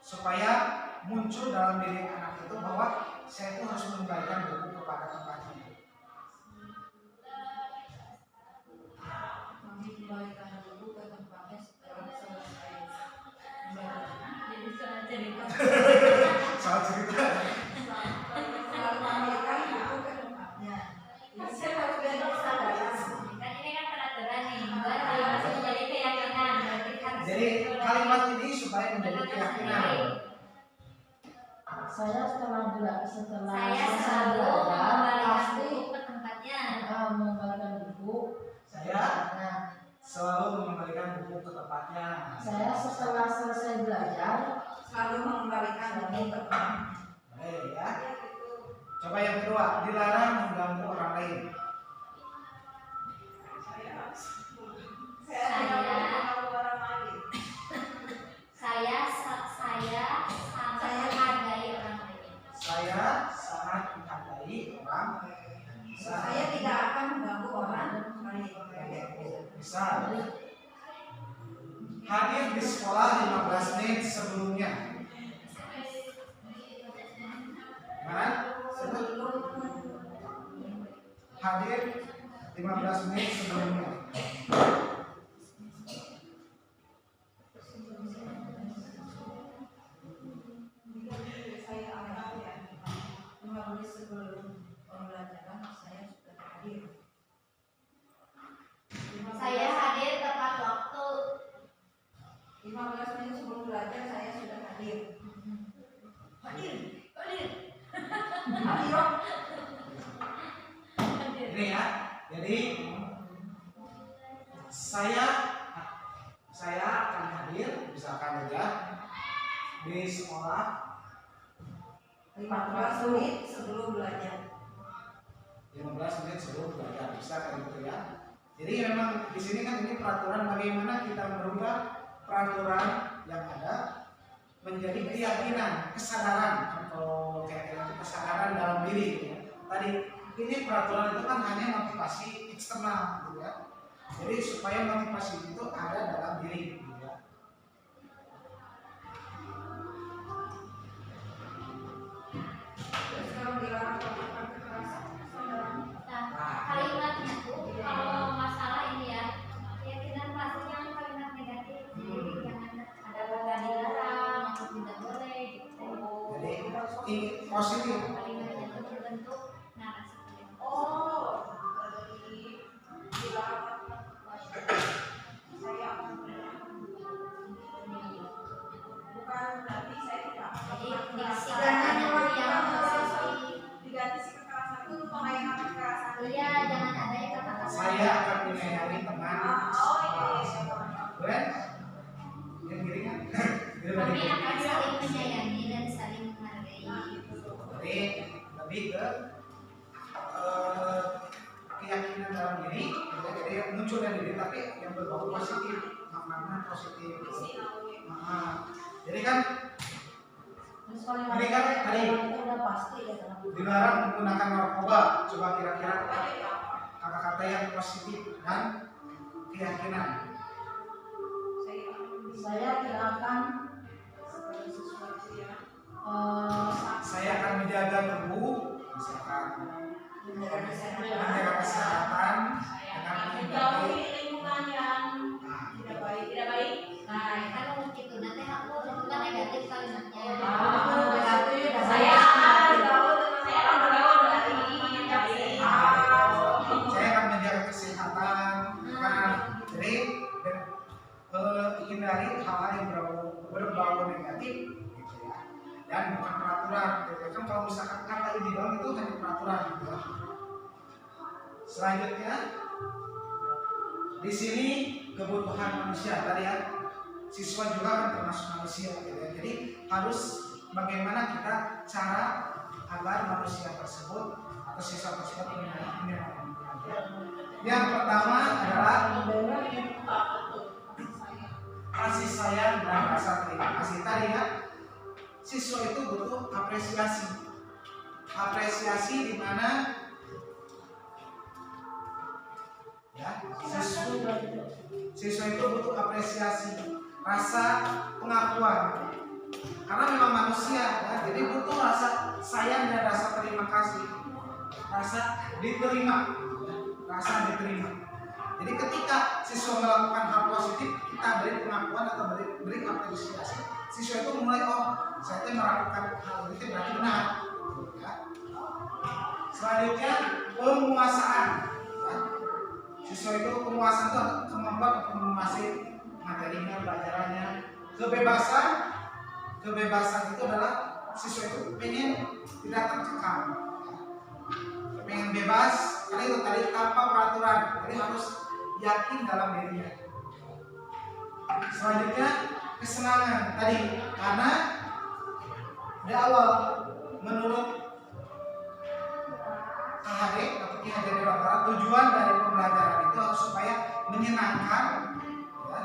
supaya muncul dalam diri anak itu bahwa saya itu harus mengembalikan buku kepada tempatnya. Kami kembalikan buku ke tempatnya setelah selesai membaca. Jadi soal cerita. Salah cerita. Setelah kembalikan buku ke tempatnya. Jadi saya harus dari kesadaran. Kan ini kan peraturan nih, baru masih menjadi keyakinan. Berarti harus Jadi kalimat ini supaya menjadi keyakinan. Saya setelah Saya selesai selalu belajar mengembalikan pasti buku ke tempatnya. mengembalikan buku. Saya selalu mengembalikan buku ke tempatnya. Saya setelah selesai belajar Selalu mengembalikan buku ke tempatnya. Baik ya. Coba yang kedua, dilarang mengganggu orang lain. Saya tidak mau mengganggu orang lain. Saya sangat menghargai orang lain. Saya sangat menghargai orang. Saya tidak akan mengganggu orang lain. Bisa. Hadir di sekolah 15 menit sebelumnya. Mana? Sebelum. Hadir 15 menit sebelumnya. Saya akan melalui sebelum pembelajaran saya sudah hadir. Saya hadir tepat waktu. 15 menit sebelum belajar saya sudah hadir. Hadir. Hadir. Ini ya. Jadi saya akan hadir misalkan aja di sekolah 15 menit sebelum belajar. 15 menit sebelum belajar, bisa kayak gitu ya. Jadi memang di sini kan ini peraturan bagaimana kita merubah peraturan yang ada menjadi keyakinan, kesadaran. Kalau keyakinan itu kesadaran dalam diri gitu ya. Tadi ini peraturan itu kan hanya motivasi eksternal gitu ya. Jadi supaya motivasi itu ada dalam diri gitu ya. Terus kalau dilarang melakukan kekerasan, saudara, Nah, kalimatnya tuh kalau masalah ini ya, keyakinan pasti jangan kalimat negatif. Jadi jangan ada kata dilarang atau tidak boleh gitu. Jadi ini positif. Kalimatnya tuh berbentuk narasi. berarti dilarang saya akan bukan berarti saya tidak akan Jadi melakukan diksi kekerasan. katanya tuh yang Kekerasan. positif. Diganti si kekerasan itu mengaitkan kekerasan. Iya, jangan ada yang kata-kata. Saya akan menyayangi teman. Keren? Yang gini kan? Kami akan saling menyayangi dan saling menghargai. Jadi lebih ke keyakinan dalam diri, jadi muncul dari diri berbau positif, maknanya positif. Nah, jadi kan Terus kalau ini kan tadi itu udah pasti ya kan. dilarang menggunakan narkoba. Coba kira-kira kata-kata yang positif dan keyakinan. Saya tidak akan Saya akan menjaga tubuh, misalkan menjaga kesehatan dengan menjauhi lingkungan yang Nah, tidak baik. Nah, kalau gitu nanti aku itu kan negatif kalimatnya. Saya akan bergaul dari yang baik. saya akan menjaga kesehatan, kan? Jadi hindari hal-hal yang berbau negatif, gitu ya. Dan bukan peraturan, gitu ya. Kan kalau misalkan kata ini doang itu hanya peraturan, gitu ya. Selanjutnya, di sini kebutuhan manusia tadi ya. Siswa juga kan termasuk manusia, gitu ya. Jadi harus bagaimana kita cara agar manusia tersebut atau siswa tersebut ini. Yang pertama adalah kasih sayang dan rasa terima kasih. Tadi ya, siswa itu butuh apresiasi di mana ya, siswa itu butuh apresiasi, rasa pengakuan, karena memang manusia ya, jadi butuh rasa sayang dan rasa terima kasih, rasa diterima. Jadi ketika siswa melakukan hal positif, kita beri pengakuan atau beri apresiasi. Siswa itu mulai, oh, saya itu melakukan hal itu berarti benar. Ya. Selanjutnya penguasaan. Ya. Siswa itu penguasaan itu kemampuan untuk menguasai materinya, pelajarannya. Kebebasan itu adalah siswa itu pengen tidak terkekang. Pengen bebas, karena itu tadi tanpa peraturan, jadi harus yakin dalam dirinya. Selanjutnya kesenangan tadi, karena di awal menurut KHD atau Ki Hajar Dewantara, tujuan dari pembelajaran itu harus supaya menyenangkan, ya,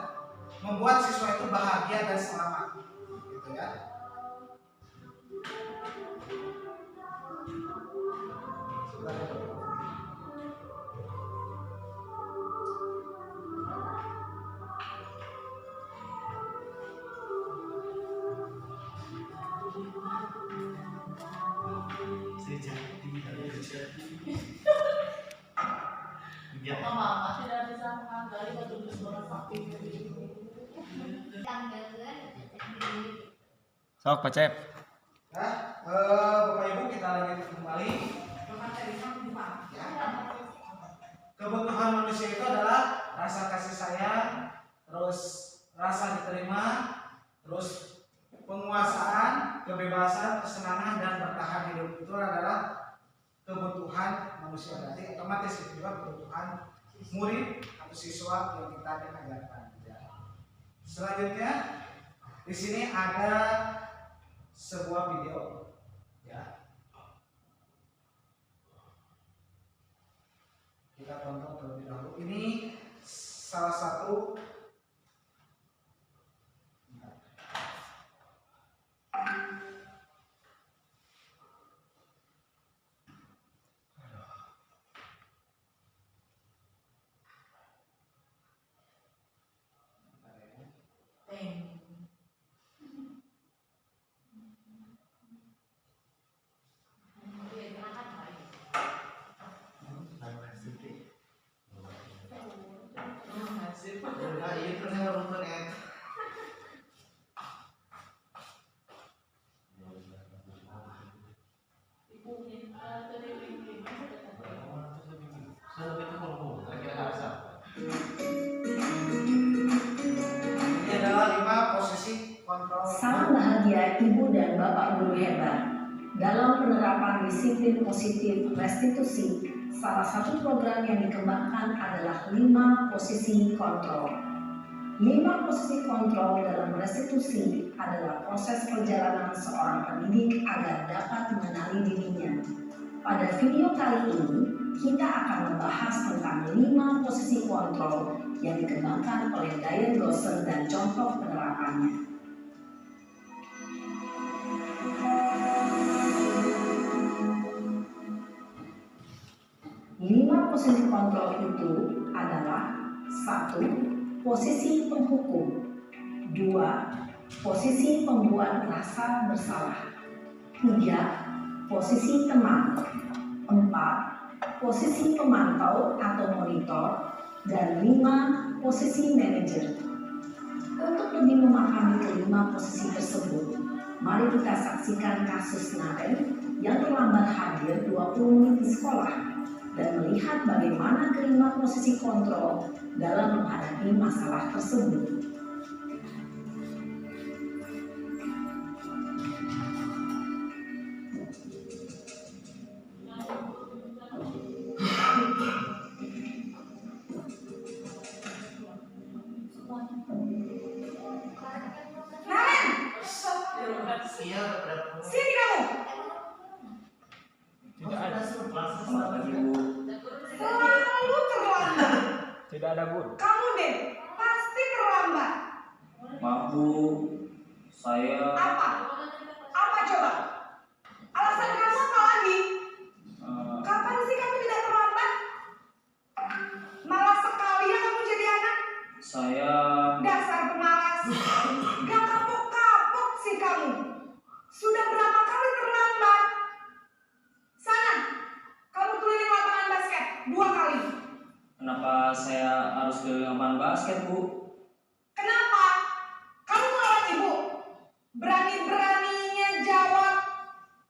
membuat siswa itu bahagia dan selamat, gitu ya. Mama tidak bisa menghargai waktu suara sakit. Sok Pak Cep. Nah, Bapak Ibu kita lanjut kembali. Ya. Kebutuhan manusia itu adalah rasa kasih sayang, terus rasa diterima, terus penguasaan, kebebasan, kesenangan dan bertahan hidup. Itu adalah kebutuhan manusia. Berarti otomatis itu juga kebutuhan murid atau siswa yang kita ajarkan. Ya. Selanjutnya di sini ada sebuah video. Ya. Kita tonton terlebih dahulu. Ini salah satu Salam bahagia Ibu dan Bapak Guru hebat. Dalam penerapan disiplin positif restitusi, salah satu program yang dikembangkan adalah 5 posisi kontrol. 5 posisi kontrol dalam restitusi adalah proses perjalanan seorang pendidik agar dapat mengenali dirinya. Pada video kali ini, kita akan membahas tentang 5 posisi kontrol yang dikembangkan oleh Diane Glosser dan contoh penerapannya. 5 posisi kontrol itu adalah 1. Posisi penghukum, 2. Posisi pembuat rasa bersalah, 3. Posisi teman, 4. Posisi pemantau atau monitor, dan 5. Posisi manajer. Untuk lebih memahami kelima posisi tersebut, mari kita saksikan kasus Naren yang terlambat hadir 20 menit di sekolah dan melihat bagaimana kelima posisi kontrol dalam menghadapi masalah tersebut. Sini kamu. Tidak ada. Selamat pagi, Bu. Selalu terlambat. Tidak ada, Bu. Kamu deh, pasti terlambat. Maaf, Bu. Saya Apa? Apa coba? Alasan kamu apa lagi? Kapan sih kamu tidak terlambat? Malas sekali ya kamu jadi anak. saya Dasar pemalas. Gak kapok-kapok sih kamu. Sudah berapa kali terlambat? Sana, kamu keliling lapangan basket 2 kali. kenapa saya harus keliling lapangan basket, Bu? Kenapa? Kamu melawan ibu? Berani-beraninya jawab.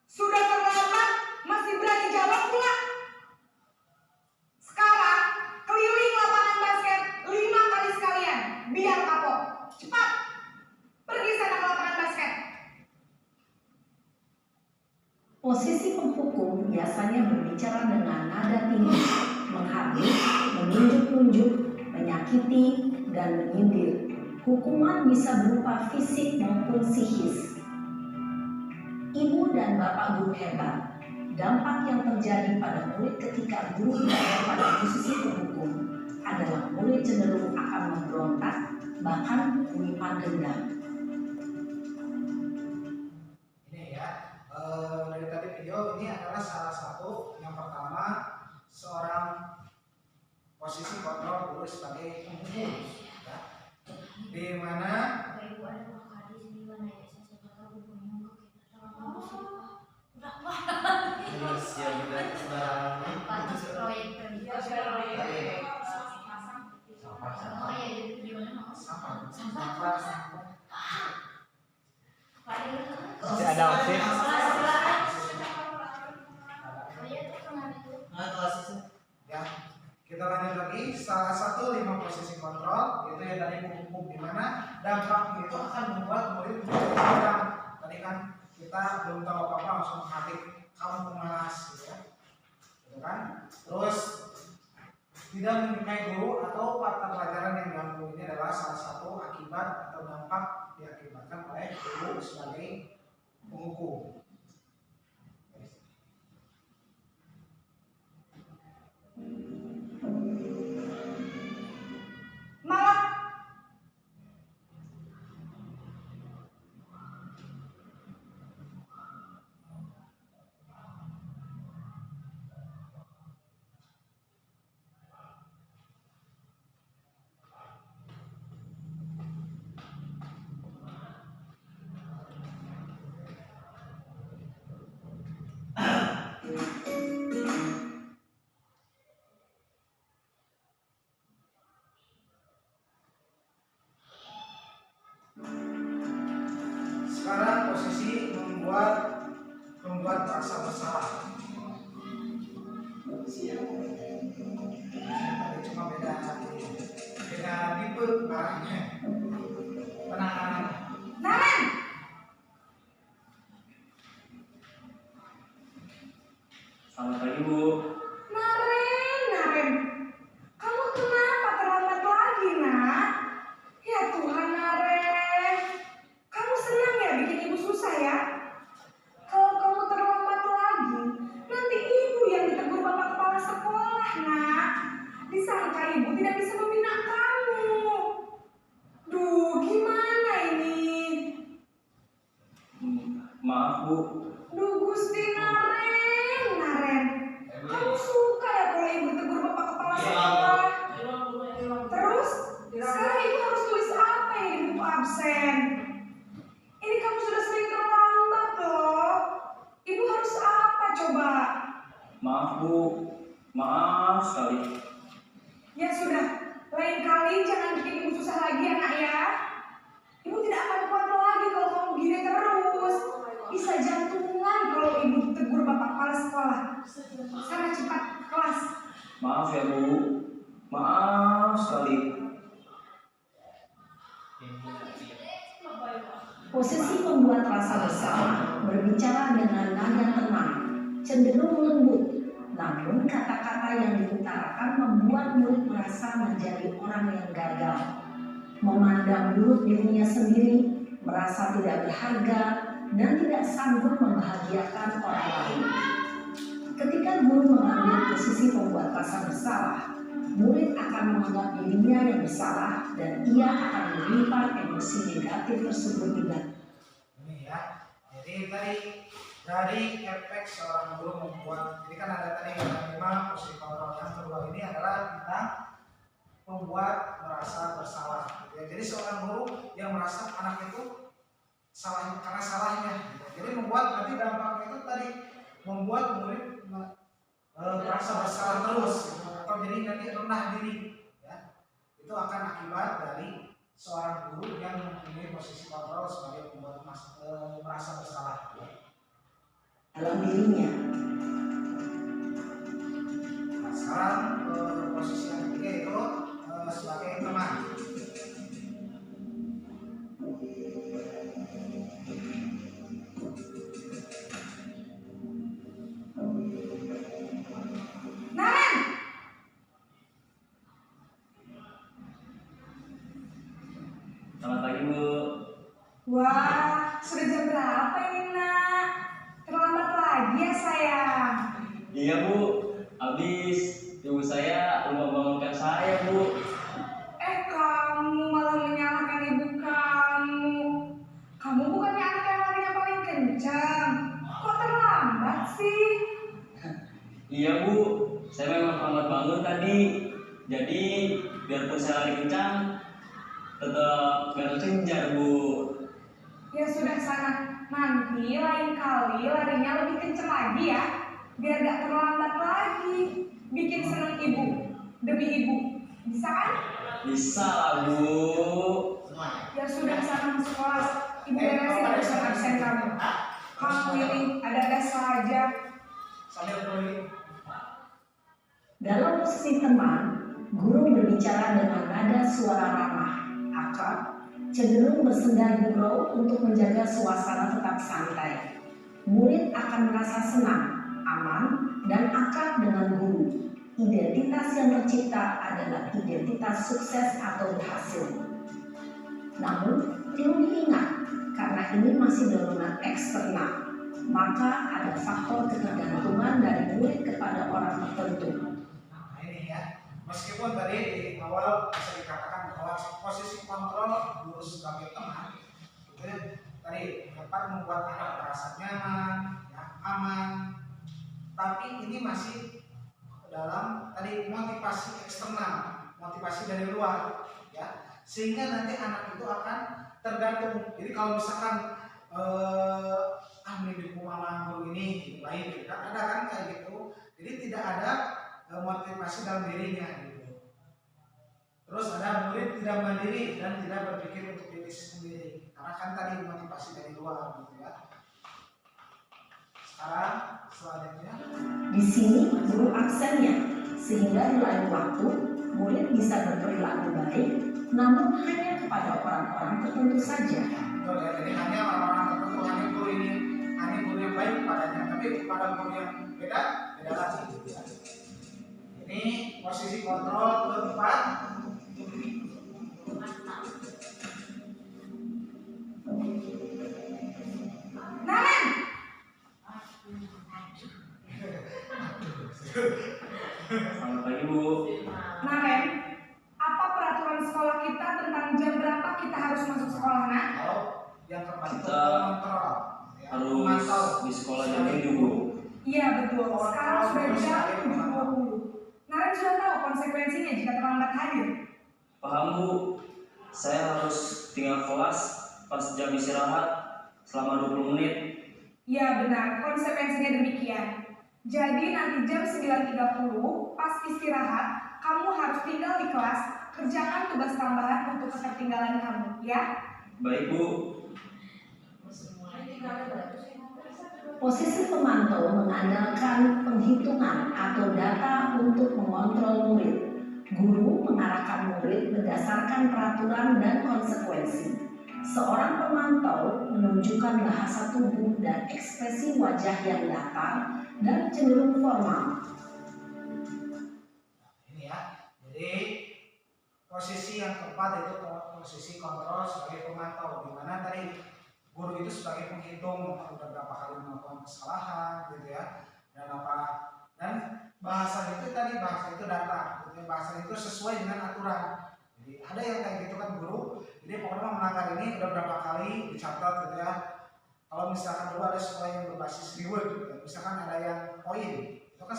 Sudah terlambat, masih berani jawab pula. Sekarang, keliling lapangan basket 5 kali sekalian. Biar kapok. Cepat. Pergi sana ke lapangan basket. Posisi penghukum biasanya berbicara dengan nada tinggi, menghabis, menunjuk-nunjuk, menyakiti, dan menyindir. Hukuman bisa berupa fisik maupun psikis. Ibu dan bapak guru hebat. Dampak yang terjadi pada murid ketika guru berada pada posisi penghukum adalah murid cenderung akan memberontak, bahkan menyimpan dendam. Ini ya, dari tadi video ini adalah salah satu yang pertama seorang posisi kontrol guru sebagai penghukum, ya. Di mana Ibu ada kakak di sini mana ya? Saya siapa tahu punya kita terlalu udah wah. Pas proyek proyek. Oh ya jadi gimana? sampah. Masih ada opsi. Ya, kita lanjut lagi. Salah satu 5 posisi kontrol itu yang tadi penghukum, di mana dampaknya itu akan membuat murid menjadi dendam. Tadi kan kita belum tahu apa-apa langsung menghadik kamu pemalas, gitu ya. Gitu kan? Terus tidak menyukai guru atau mata pelajaran yang diganggu, ini adalah salah satu akibat atau dampak diakibatkan oleh guru sebagai penghukum. Malah Sekarang posisi membuat rasa bersalah. Tadi cuma beda tipe barangnya, penanganannya. Naren, Selamat pagi, Bu. Naren, kamu kenapa terlambat lagi, nak? Ya Tuhan, Naren, kamu senang ya bikin ibu susah ya? Kalau kamu terlambat lagi, nanti ibu Maaf Bu, maaf sekali. Ya sudah, lain kali jangan bikin ibu susah lagi ya nak ya. Ibu tidak akan kuat lagi kalau kamu gini terus. Bisa jantungan kalau ibu tegur bapak kepala sekolah. Sana cepat ke kelas. Maaf ya Bu, maaf sekali. Posisi membuat rasa bersalah, berbicara dengan nada tenang, cenderung lembut. Namun kata-kata yang diutarakan membuat murid merasa menjadi orang yang gagal. Memandang buruk dirinya sendiri, merasa tidak berharga, dan tidak sanggup membahagiakan orang lain. Ketika guru mengambil posisi pembuat rasa bersalah, murid akan menganggap dirinya yang bersalah dan ia akan menyimpan emosi negatif tersebut di dalam. Ini ya. Jadi tadi dari efek seorang guru membuat, jadi kan ada tadi yang 5 posisi kontrol, yang kedua ini adalah tentang membuat merasa bersalah. Gitu ya. Jadi seorang guru yang merasa anak itu salah karena salahnya. Gitu. Jadi membuat nanti dampaknya itu tadi membuat murid merasa bersalah terus, gitu. Atau jadi nanti rendah diri. Ya. Itu akan akibat dari seorang guru yang mempunyai posisi kontrol sebagai pembuat merasa bersalah. Dalam dirinya. Nah, sekarang posisi yang ketiga itu sebagai teman. Naren! Selamat pagi Bu. Wah, sudah jam berapa ini nak? Terlambat lagi ya sayang. Iya Bu, habis ibu saya lupa bangunkan saya Bu. Kamu malah menyalahkan ibu kamu. Kamu bukannya anak yang larinya paling kencang. Kok terlambat sih? Iya Bu, saya memang terlambat bangun tadi. Jadi biarpun saya lari kencang, tetap gak kejar Bu. Ya sudah sana. Nanti lain kali larinya lebih kencang lagi ya. Biar gak terlambat lagi. Bikin seneng ibu. Demi ibu. Bisa kan? Bisa lah Bu. Ya sudah sana masuk kelas. Ibu beresin urusan absen kamu. Kamu ini ada-ada saja. Sambil keliling. Dalam posisi teman, guru berbicara dengan nada suara ramah, akrab, cenderung bersenda gurau untuk menjaga suasana tetap santai. Murid akan merasa senang, aman, dan akrab dengan guru. Identitas yang tercipta adalah identitas sukses atau berhasil. Namun, perlu diingat, karena ini masih dorongan eksternal, maka ada faktor ketergantungan dari murid kepada orang tertentu. Nah ini ya, meskipun tadi di awal bisa dikatakan bahwa posisi kontrol guru sebagai teman itu tadi dapat membuat anak merasa nyaman, ya, aman, tapi ini masih dalam tadi motivasi eksternal, motivasi dari luar, ya, sehingga nanti anak itu akan tergantung. Jadi kalau misalkan mendukung mama guru ini baik, gitu kan, ada kan kayak gitu. Jadi tidak ada motivasi dalam dirinya gitu. Terus ada murid tidak mandiri dan tidak berpikir untuk diri sendiri, karena kan tadi motivasi dari luar gitu ya. Sekarang selanjutnya Di sini guru aksennya, sehingga di lain waktu murid bisa berperilaku baik, namun hanya kepada orang-orang tertentu saja. betul ya, jadi hanya orang-orang tertentu, hanya guru ini, hanya guru yang baik kepadanya, tapi kepada guru yang beda lagi gitu ya. Ini posisi kontrol keempat. Naren! Selamat pagi Bu. Naren, apa peraturan sekolah kita tentang jam berapa kita harus masuk sekolah, nak? Kalau yang keempat itu Kita kontrol, ya, Harus memantau. di sekolah jam 7 Bu. Iya betul, sekarang sudah jam 7.20. Naren sudah tahu konsekuensinya jika terlambat hadir. Paham Bu, saya harus tinggal kelas pas jam istirahat selama 20 menit. Iya benar, konsekuensinya demikian. Jadi nanti jam 9.30 pas istirahat, kamu harus tinggal di kelas, kerjakan tugas tambahan untuk ketertinggalan kamu, ya? Baik Bu. Posisi pemantau mengandalkan penghitungan atau data untuk mengontrol murid. Guru mengarahkan murid berdasarkan peraturan dan konsekuensi. Seorang pemantau menunjukkan bahasa tubuh dan ekspresi wajah yang datar dan cenderung formal. Ini ya. Jadi posisi yang keempat itu posisi kontrol sebagai pemantau, di mana tadi guru itu sebagai penghitung udah berapa kali melakukan kesalahan gitu ya, dan bahasa itu tadi bahasa itu data, gitu ya. Bahasa itu sesuai dengan aturan. Jadi ada yang kayak gitu kan guru, jadi pokoknya melanggar ini udah berapa kali dicatat gitu ya. Kalau misalkan dulu ada sekolah yang berbasis reward, gitu ya. Misalkan ada yang poin, itu kan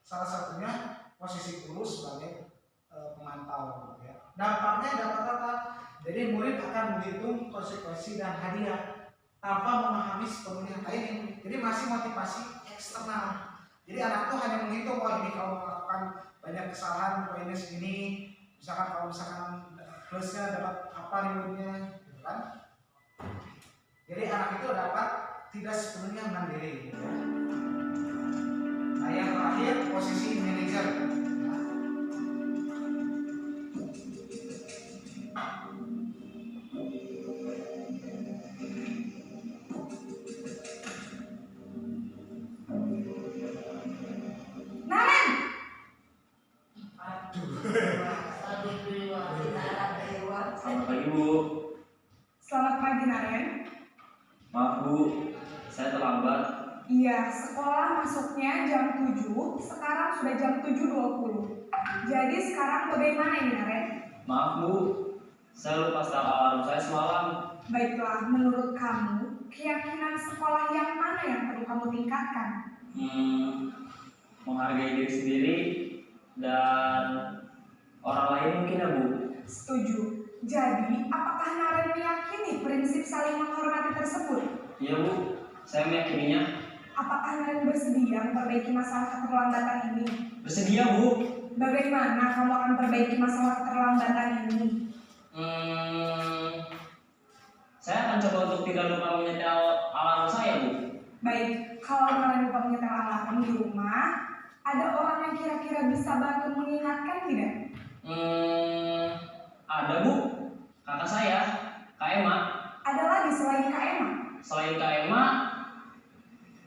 salah satunya posisi guru sebagai pemantau gitu ya. Dampaknya dapat apa? Jadi murid akan menghitung konsekuensi dan hadiah tanpa memahami sepenuhnya ini. Jadi masih motivasi eksternal. Jadi anak tuh hanya menghitung, oh ini kalau melakukan banyak kesalahan poinnya segini. Misalkan kalau plusnya dapat apa rewardnya, gitu kan? Jadi anak itu dapat tidak sepenuhnya mandiri. Gitu. Nah yang terakhir posisi manajer. Selamat pagi Bu. Selamat pagi, Naren. Maaf Bu, saya terlambat. Iya, sekolah masuknya jam 7, sekarang sudah jam 7.20. Jadi sekarang bagaimana ini, Naren? Maaf Bu, saya lupa setel alarm saya semalam. Baiklah, menurut kamu, keyakinan sekolah yang mana yang perlu kamu tingkatkan? Menghargai diri sendiri dan orang lain mungkin ya Bu. Setuju. Jadi, apakah Naren meyakini prinsip saling menghormati tersebut? Iya Bu, saya meyakininya. Apakah Naren bersedia memperbaiki masalah keterlambatan ini? Bersedia Bu. Bagaimana kamu akan perbaiki masalah keterlambatan ini? Saya akan coba untuk tidak lupa menyetel alarm saya Bu. Baik, kalau Naren lupa menyetel alarm di rumah, ada orang yang kira-kira bisa bantu mengingatkan tidak? Ada Bu, kakak saya, Kak Emma. Ada lagi selain Kak Emma? Selain Kak Emma,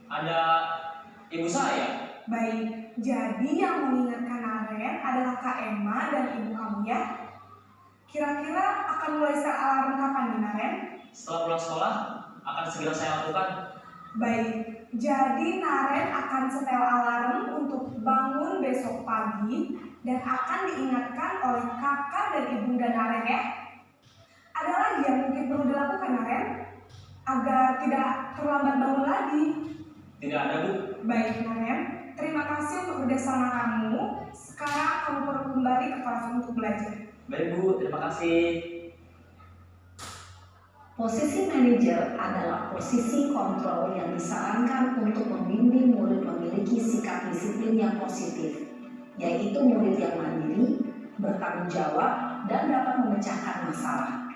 ada ibu saya. Baik, jadi yang mengingatkan Naren adalah Kak Emma dan ibu kamu ya? Kira-kira akan mulai set alarm kapan nih, Naren? Setelah pulang sekolah, akan segera saya lakukan. Baik, jadi Naren akan setel alarm untuk bangun besok pagi dan akan diingatkan oleh kakak dan ibunda Naren ya. Ada lagi yang mungkin perlu dilakukan, Naren? Agar tidak terlambat bangun lagi. Tidak ada Bu. Baik, Naren. Terima kasih untuk kerjasama kamu. Sekarang kamu perlu kembali ke kelas untuk belajar. Baik Bu, terima kasih. Posisi manajer adalah posisi kontrol yang disarankan untuk membimbing murid memiliki sikap disiplin yang positif, yaitu murid yang mandiri, bertanggung jawab, dan dapat memecahkan masalah.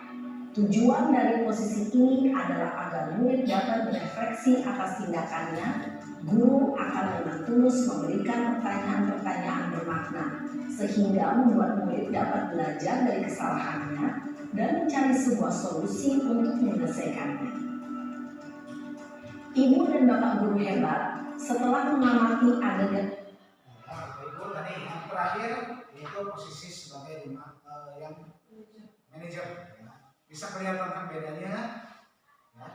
Tujuan dari posisi ini adalah agar murid dapat berefleksi atas tindakannya. Guru akan dengan tulus memberikan pertanyaan-pertanyaan bermakna, sehingga membuat murid dapat belajar dari kesalahannya dan mencari sebuah solusi untuk menyelesaikannya. Ibu dan Bapak guru hebat, setelah mengamati adegan. Ibu tadi yang terakhir itu posisi sebagai yang manajer. Ya. Bisa kelihatan kan bedanya. Ya.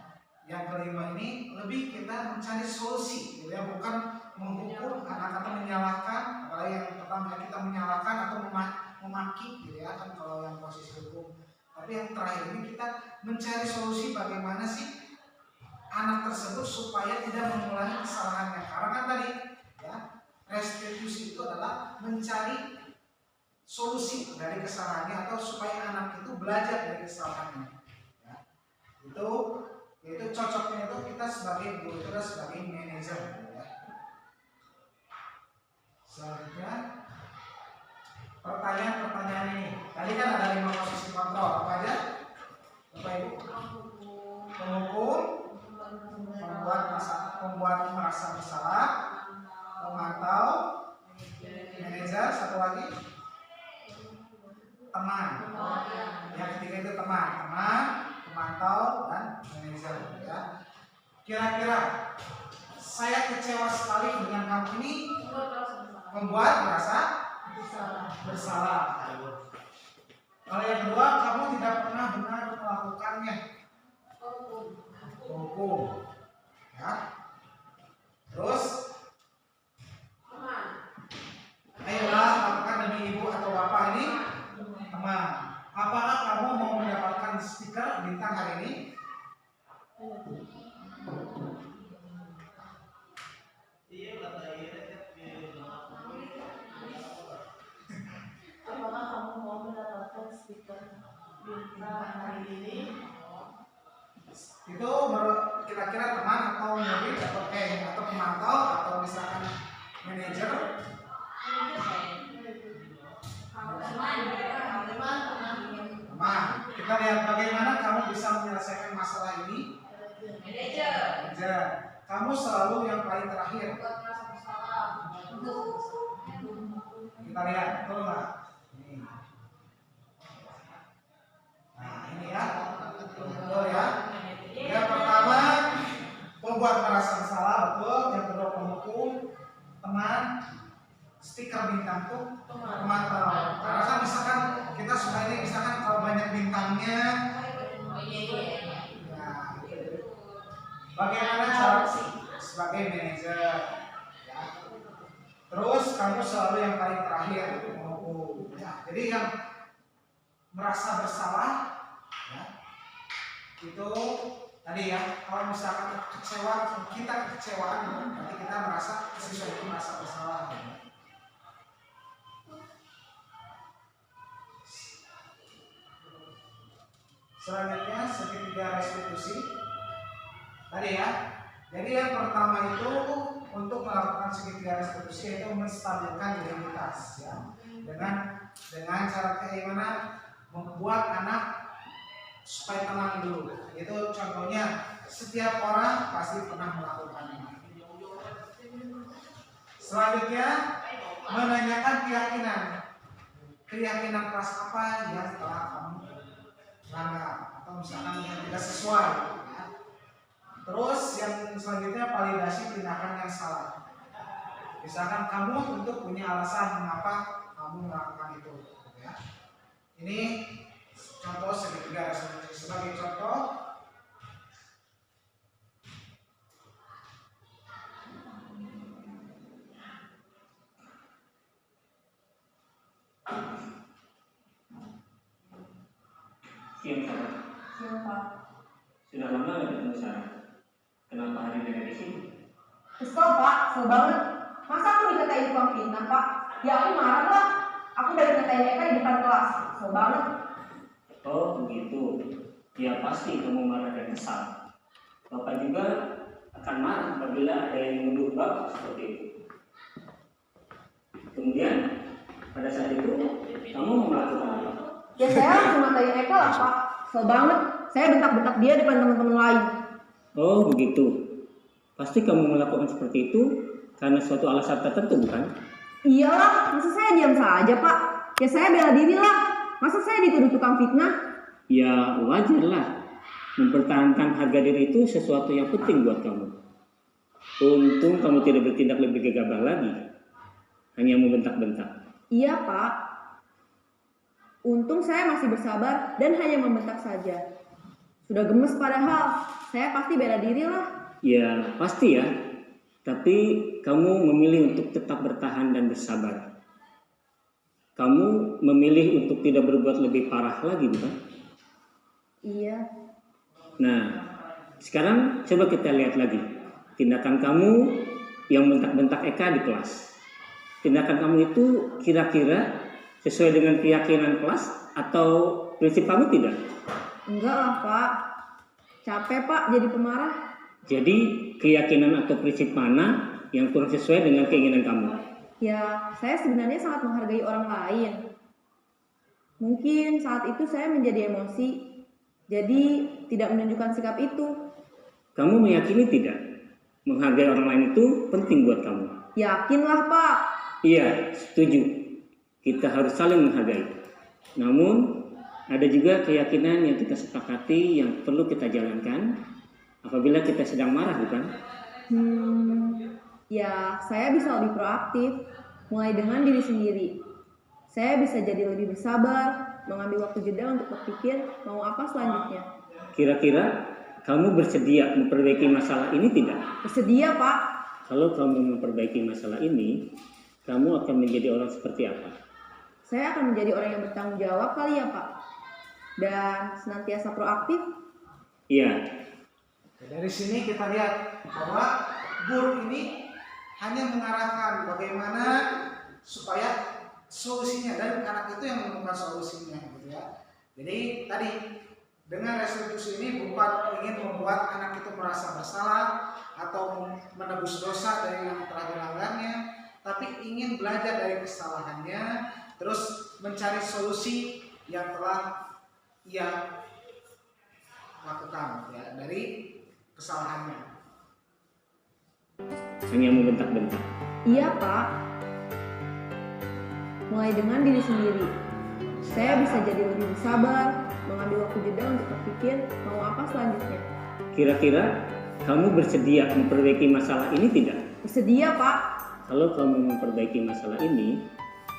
Yang kelima ini lebih kita mencari solusi, gitu ya, bukan menghukum anak atau menyalahkan. Kalau yang pertama kita menyalahkan atau memaki, gitu ya, kan kalau yang posisi hukum. Tapi yang terakhir ini kita mencari solusi bagaimana sih anak tersebut supaya tidak mengulangi kesalahannya. Karena kan tadi ya restitusi itu adalah mencari solusi dari kesalahannya atau supaya anak itu belajar dari kesalahannya. Ya. Itu cocoknya itu kita sebagai guru, kita sebagai manajer. Ya. Selanjutnya pertanyaan ini. Tadi kan ada 5 posisi kontrol. Apa aja? Bapak Ibu? Penghukum, membuat merasa bersalah, memantau, manajer, satu lagi teman. Yang ketiga itu teman, pemantau dan manajer. Ya. Kira-kira saya kecewa sekali dengan kamu ini membuat merasa bersalah. Kalau yang kedua, kamu tidak pernah benar melakukannya. Hukum. Ya. Terus, ayolah lakukan demi ibu atau bapak ini, teman. Apakah kamu mau mendapatkan stiker bintang hari ini? Apakah kamu mau mendapatkan stiker bintang hari ini? Itu kira-kira teman atau murid atau pemantau atau misalkan manajer. Teman, kita lihat bagaimana kamu bisa menyelesaikan masalah ini. Manajer, kamu selalu yang paling terakhir. Kita lihat, betul nggak? Nah ini ya, betul ya. Yang pertama membuat merasa bersalah, betul. Yang kedua penghukum, teman, stiker bintang tuh pemantau. Karena kan misalkan kita suka ini, misalkan kalau banyak bintangnya, nah, bagaimana cara sebagai manajer? Ya. Terus kamu selalu yang paling terakhir penghukum. Ya. Jadi yang merasa bersalah, ya, itu tadi ya, kalau misalkan kita kekecewaan, berarti kita merasa sesuatu merasa bersalah. Selanjutnya segitiga restitusi. Tadi ya. Jadi yang pertama itu untuk melakukan segitiga restitusi itu menstabilkan identitas ya. Dengan cara kayak gimana membuat anak supaya tenang dulu. Itu contohnya setiap orang pasti pernah melakukannya. Selanjutnya menanyakan keyakinan keras apa yang telah kamu langgar atau misalkan yang tidak sesuai. Ya. Terus yang selanjutnya validasi tindakan yang salah. Misalkan kamu tentu punya alasan mengapa kamu melakukan itu. Ya. Ini contoh segitiga restitusi. Sebagai contoh, Siang Sarah. Siang Pak. Sudah lama nggak ketemu Sarah? Kenapa hari ini ada di sini? Kesel Pak, kesel banget. Masa aku dikatain tukang fitnah Pak? Ya aku marah lah. Aku dari ngatain Eka di depan kelas. Kesel banget. Oh begitu. Ya pasti kamu marah dan kesal. Bapak juga akan marah apabila ada yang menuduh Bapak seperti itu. Kemudian pada saat itu kamu mau melakukan apa? Ya saya langsung ngatain Eka lah Pak. Kesel banget. Saya bentak-bentak dia depan teman-teman lain. Oh begitu. Pasti kamu melakukan seperti itu karena suatu alasan tertentu bukan? Iyalah, masa saya diam saja Pak? Ya saya bela diri lah. Masa saya dituduh tukang fitnah? Ya wajarlah. Mempertahankan harga diri itu sesuatu yang penting buat kamu. Untung kamu tidak bertindak lebih gegabah lagi. Hanya membentak-bentak. Iya Pak. Untung saya masih bersabar dan hanya membentak saja. Sudah gemes padahal. Saya pasti bela diri lah. Ya pasti ya. Tapi kamu memilih untuk tetap bertahan dan bersabar. Kamu memilih untuk tidak berbuat lebih parah lagi bukan? Iya. Nah, sekarang coba kita lihat lagi tindakan kamu yang bentak-bentak Eka di kelas. Tindakan kamu itu kira-kira sesuai dengan keyakinan kelas atau prinsip kamu tidak? Enggak lah Pak. Capek Pak jadi pemarah. Jadi keyakinan atau prinsip mana yang kurang sesuai dengan keinginan kamu? Ya, saya sebenarnya sangat menghargai orang lain. Mungkin saat itu saya menjadi emosi, jadi tidak menunjukkan sikap itu. Kamu meyakini tidak? Menghargai orang lain itu penting buat kamu. Yakinlah, Pak. Iya, setuju. Kita harus saling menghargai. Namun, ada juga keyakinan yang kita sepakati yang perlu kita jalankan apabila kita sedang marah, bukan? Ya, saya bisa lebih proaktif, mulai dengan diri sendiri. Saya bisa jadi lebih bersabar, mengambil waktu jeda untuk berpikir mau apa selanjutnya. Kira-kira kamu bersedia memperbaiki masalah ini tidak? Bersedia, Pak. Kalau kamu memperbaiki masalah ini, kamu akan menjadi orang seperti apa? Saya akan menjadi orang yang bertanggung jawab kali ya, Pak. Dan senantiasa proaktif. Iya. Dari sini kita lihat bahwa guru ini hanya mengarahkan bagaimana supaya solusinya, dan anak itu yang menemukan solusinya gitu ya. Jadi tadi dengan restitusi ini bukan ingin membuat anak itu merasa bersalah atau menebus dosa dari yang telah dilanggarnya, tapi ingin belajar dari kesalahannya, terus mencari solusi yang telah ia lakukan ya dari kesalahannya. Hanya membentak-bentak. Iya, Pak. Mulai dengan diri sendiri. Saya bisa jadi lebih bersabar, mengambil waktu jeda untuk berpikir mau apa selanjutnya. Kira-kira kamu bersedia memperbaiki masalah ini tidak? Bersedia, Pak. Kalau kamu memperbaiki masalah ini,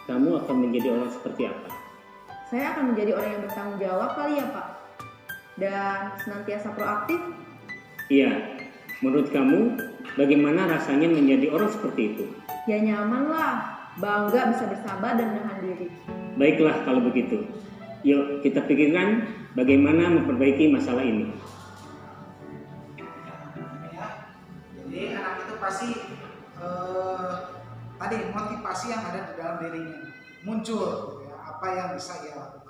kamu akan menjadi orang seperti apa? Saya akan menjadi orang yang bertanggung jawab kali ya, Pak. Dan senantiasa proaktif. Iya. Menurut kamu, bagaimana rasanya menjadi orang seperti itu? Ya nyaman lah. Bangga bisa bersabar dan menahan diri. Baiklah kalau begitu. Yuk kita pikirkan bagaimana memperbaiki masalah ini. Ya, jadi anak itu pasti tadi motivasi yang ada di dalam dirinya muncul, ya, apa yang bisa ia lakukan.